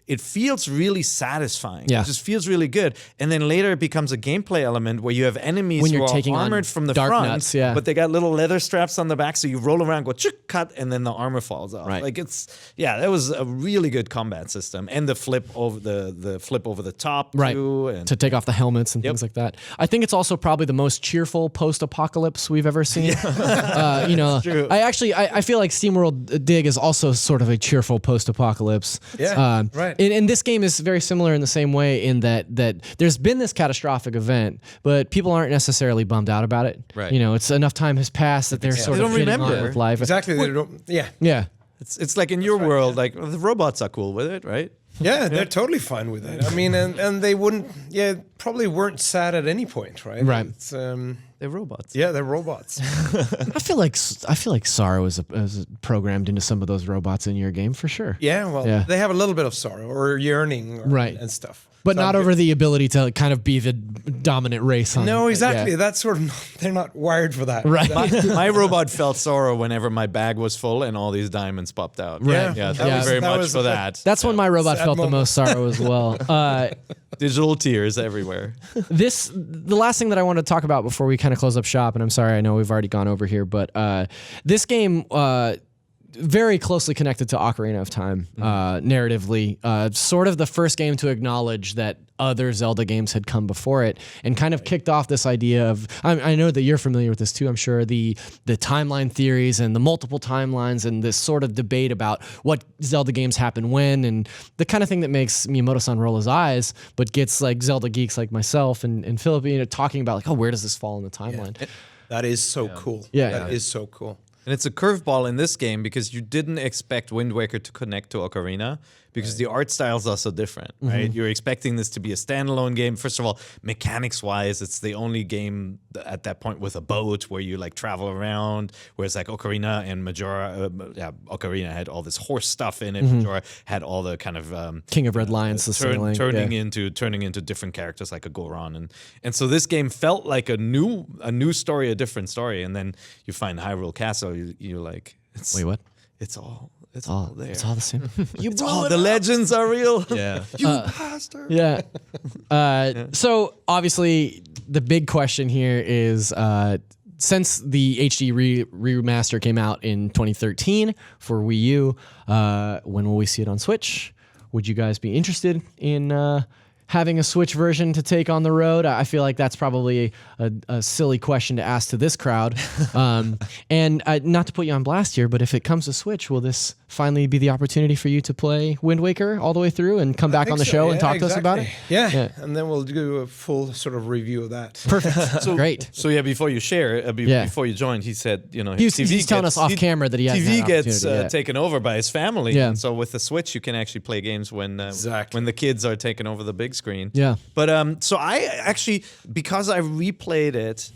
It feels really satisfying. Yeah. It just feels really good. And then later it becomes a gameplay element where you have enemies When who you're are taking on armored from the dark front, nuts, but they got little leather straps on the back, so you roll around, go chick, cut, and then the armor falls off. Right. Like that was a really good combat system, and the flip over the top too, and to take off the helmets and things like that. I think it's also probably the most cheerful post-apocalypse we've ever seen. True. I feel like SteamWorld Dig is also sort of a cheerful post-apocalypse. Yeah, right. And this game is very similar in the same way in that there's been this catastrophic event, but people aren't necessarily bummed out about it. Right. It's enough time has passed that they're sort They of don't getting on remember. with life. Exactly. They don't, yeah. Yeah. It's like in your world, like the robots are cool with it, right? Yeah, they're totally fine with it. I mean, and they wouldn't, probably weren't sad at any point, right? Right. It's, They're robots. yeah, they're robots. I feel like sorrow is programmed into some of those robots in your game for sure. Yeah, well, they have a little bit of sorrow or yearning and stuff. But So not I'm over the ability to kind of be the dominant race. No, exactly. Yeah. That's sort of, they're not wired for that. Right. My robot felt sorrow whenever my bag was full and all these diamonds popped out. Right. Yeah, Yeah. thank you very That much was- for that. That's when my robot Sad felt the moment. most sorrow as well. Digital tears everywhere. The last thing that I want to talk about before we kind of close up shop, and I'm sorry, I know we've already gone over here, but this game, very closely connected to Ocarina of Time, narratively, sort of the first game to acknowledge that other Zelda games had come before it, and kind of kicked off this idea of, I know that you're familiar with this too, I'm sure, the timeline theories and the multiple timelines and this sort of debate about what Zelda games happen when, and the kind of thing that makes Miyamoto-san roll his eyes, but gets like Zelda geeks like myself and Filip talking about like, oh, where does this fall in the timeline? That is so cool. Yeah. That is so cool. And it's a curveball in this game because you didn't expect Wind Waker to connect to Ocarina because the art styles are so different, right? You're expecting this to be a standalone game. First of all, mechanics-wise, it's the only game at that point with a boat where you like travel around, whereas like Ocarina and Majora, Ocarina had all this horse stuff in it. Majora had all the kind of King of Red Lions, turning into different characters like a Goron, and so this game felt like a new story, a different story, and then you find Hyrule Castle, you're like, Wait, what? It's all there. It's all the same. You all the legends are real. Yeah. You bastard. Yeah. So obviously, the big question here is since the HD remaster came out in 2013 for Wii U, when will we see it on Switch? Would you guys be interested in having a Switch version to take on the road? I feel like that's probably a silly question to ask to this crowd. And not to put you on blast here, but if it comes to Switch, will this finally be the opportunity for you to play Wind Waker all the way through and come back on the show and talk to us about it? Yeah. And then we'll do a full sort of review of that. Perfect. Great. So yeah, before you share, before you joined, he said, He's telling us off camera that he has TV that gets opportunity, taken over by his family. Yeah. And so with the Switch, you can actually play games when the kids are taking over the big screen. Yeah. But so I actually, because I replayed it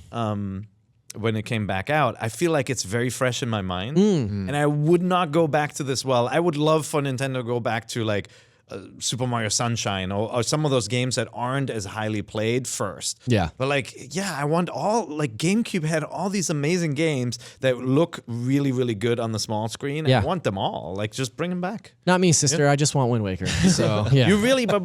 when it came back out, I feel like it's very fresh in my mind. And I would not go back to this. Well, I would love for Nintendo to go back to like Super Mario Sunshine or some of those games that aren't as highly played first. Yeah. But I want GameCube had all these amazing games that look really, really good on the small screen. And Yeah. I want them all. Like, just bring them back. Not me, sister. I just want Wind Waker. So yeah. You really, but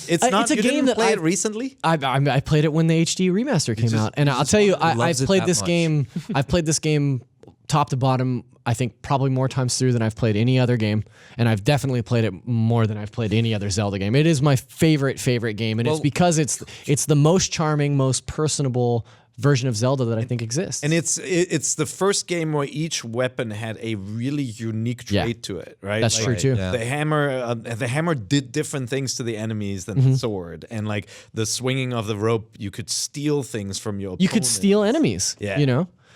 it's not. It's a you game didn't that play it recently. I played it when the HD remaster came out, and I'll tell you, I've loves it played that this much. game. I've played this game top to bottom. I think probably more times through than I've played any other game, and I've definitely played it more than I've played any other Zelda game. It is my favorite game, and it's because it's the most charming, most personable version of Zelda that I think exists. And it's the first game where each weapon had a really unique trait to it, right? That's true too. Yeah. The hammer did different things to the enemies than the sword, and like the swinging of the rope, you could steal things from your. You could steal enemies,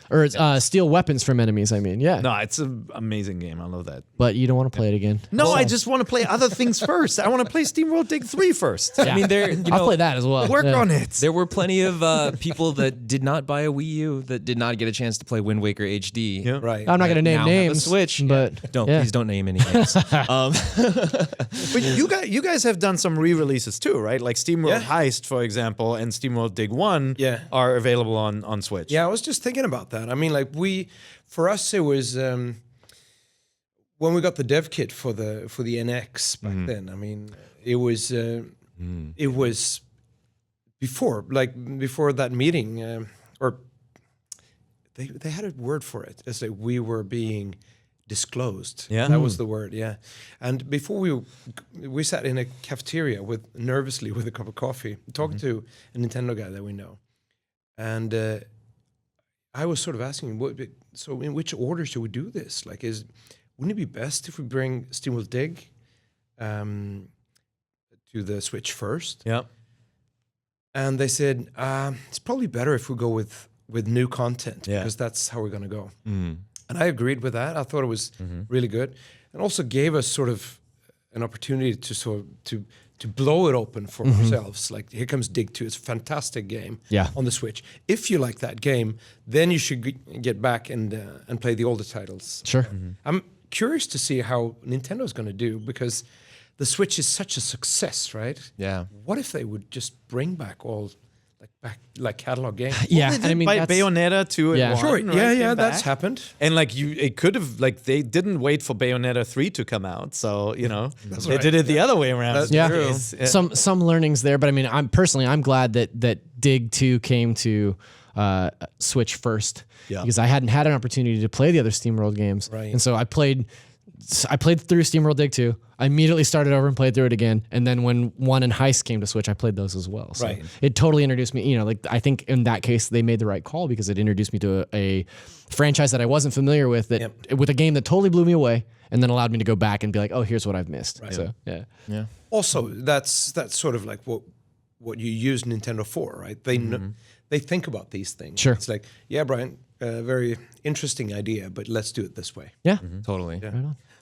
or steal weapons from enemies. I mean, yeah. No, it's an amazing game. I love that. But you don't want to play it again. No, I just want to play other things first. I want to play SteamWorld Dig 3 first. I mean, I'll play that as well. Work on it. There were plenty of people that did not buy a Wii U that did not get a chance to play Wind Waker HD. Yeah. Right. I'm not going to name Now have a names. Switch, but Please don't name any names. But you guys have done some re-releases too, right? Like SteamWorld Heist, for example, and SteamWorld Dig 1 are available on Switch. Yeah, I was just thinking about that. I mean, like for us, it was when we got the dev kit for the NX back then. I mean, it was before that meeting, or they had a word for it. It's like we were being disclosed. Yeah, that was the word. Yeah, and before we sat in a cafeteria nervously with a cup of coffee, talking to a Nintendo guy that we know, and I was sort of asking, so in which order should we do this? Like, wouldn't it be best if we bring SteamWorld Dig to the Switch first? Yeah. And they said, it's probably better if we go with new content because that's how we're going to go. And I agreed with that. I thought it was really good, and also gave us sort of an opportunity to blow it open for ourselves. Like, here comes Dig 2. It's a fantastic game on the Switch. If you like that game, then you should get back and play the older titles. Sure. I'm curious to see how Nintendo's going to do, because the Switch is such a success, right? Yeah. What if they would just bring back all like catalog games? Yeah, They and did I mean, by that's- Bayonetta 2 and Yeah. 1, Sure. right? Yeah, Came that's back. happened. And it could have, they didn't wait for Bayonetta 3 to come out, so they right. did it the other way around. That's Yeah, true. some learnings there, but I mean, I'm glad that Dig 2 came to Switch first, because I hadn't had an opportunity to play the other SteamWorld games, Right. and so I played through SteamWorld Dig 2. I immediately started over and played through it again, and then when 1 and Heist came to Switch, I played those as well. So Right. it totally introduced me. I think in that case they made the right call, because it introduced me to a franchise that I wasn't familiar with, with a game that totally blew me away, and then allowed me to go back and be like, oh, here's what I've missed. Right. So yeah. Also, that's sort of like what you use Nintendo for, right? They think about these things. Sure. It's like, yeah, Brian, a very interesting idea, but let's do it this way. Yeah. Totally.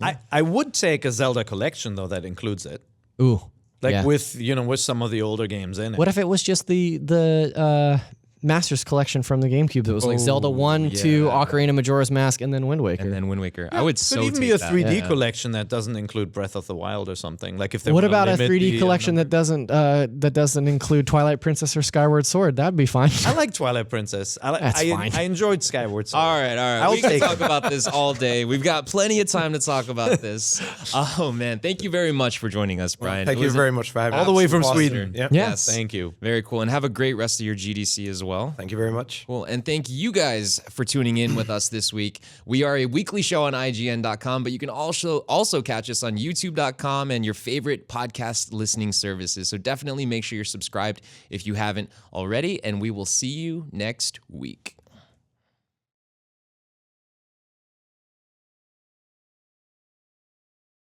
I would take a Zelda collection though that includes it, Ooh. like yeah. with some of the older games in it. What if it was just the Masters collection from the GameCube? It was like Zelda 1, 2, Ocarina, Majora's Mask, and then Wind Waker. And then Wind Waker. I would Could so even take be a that. 3D collection that doesn't include Breath of the Wild or something. Like if they What wanna about a limit 3D the, collection that doesn't include Twilight Princess or Skyward Sword? That'd be fine. I like Twilight Princess. That's fine. I enjoyed Skyward Sword. All right. I'll We can take talk about this all day. We've got plenty of time to talk about this. Oh, man. Thank you very much for joining us, Brian. Thank It you was very much for having All us. the way from Awesome. Sweden. Yeah. Yes. Thank you. Very cool. And have a great rest of your GDC as well. Thank you very much. Cool. And thank you guys for tuning in with us this week. We are a weekly show on IGN.com, but you can also catch us on YouTube.com and your favorite podcast listening services. So definitely make sure you're subscribed if you haven't already, and we will see you next week.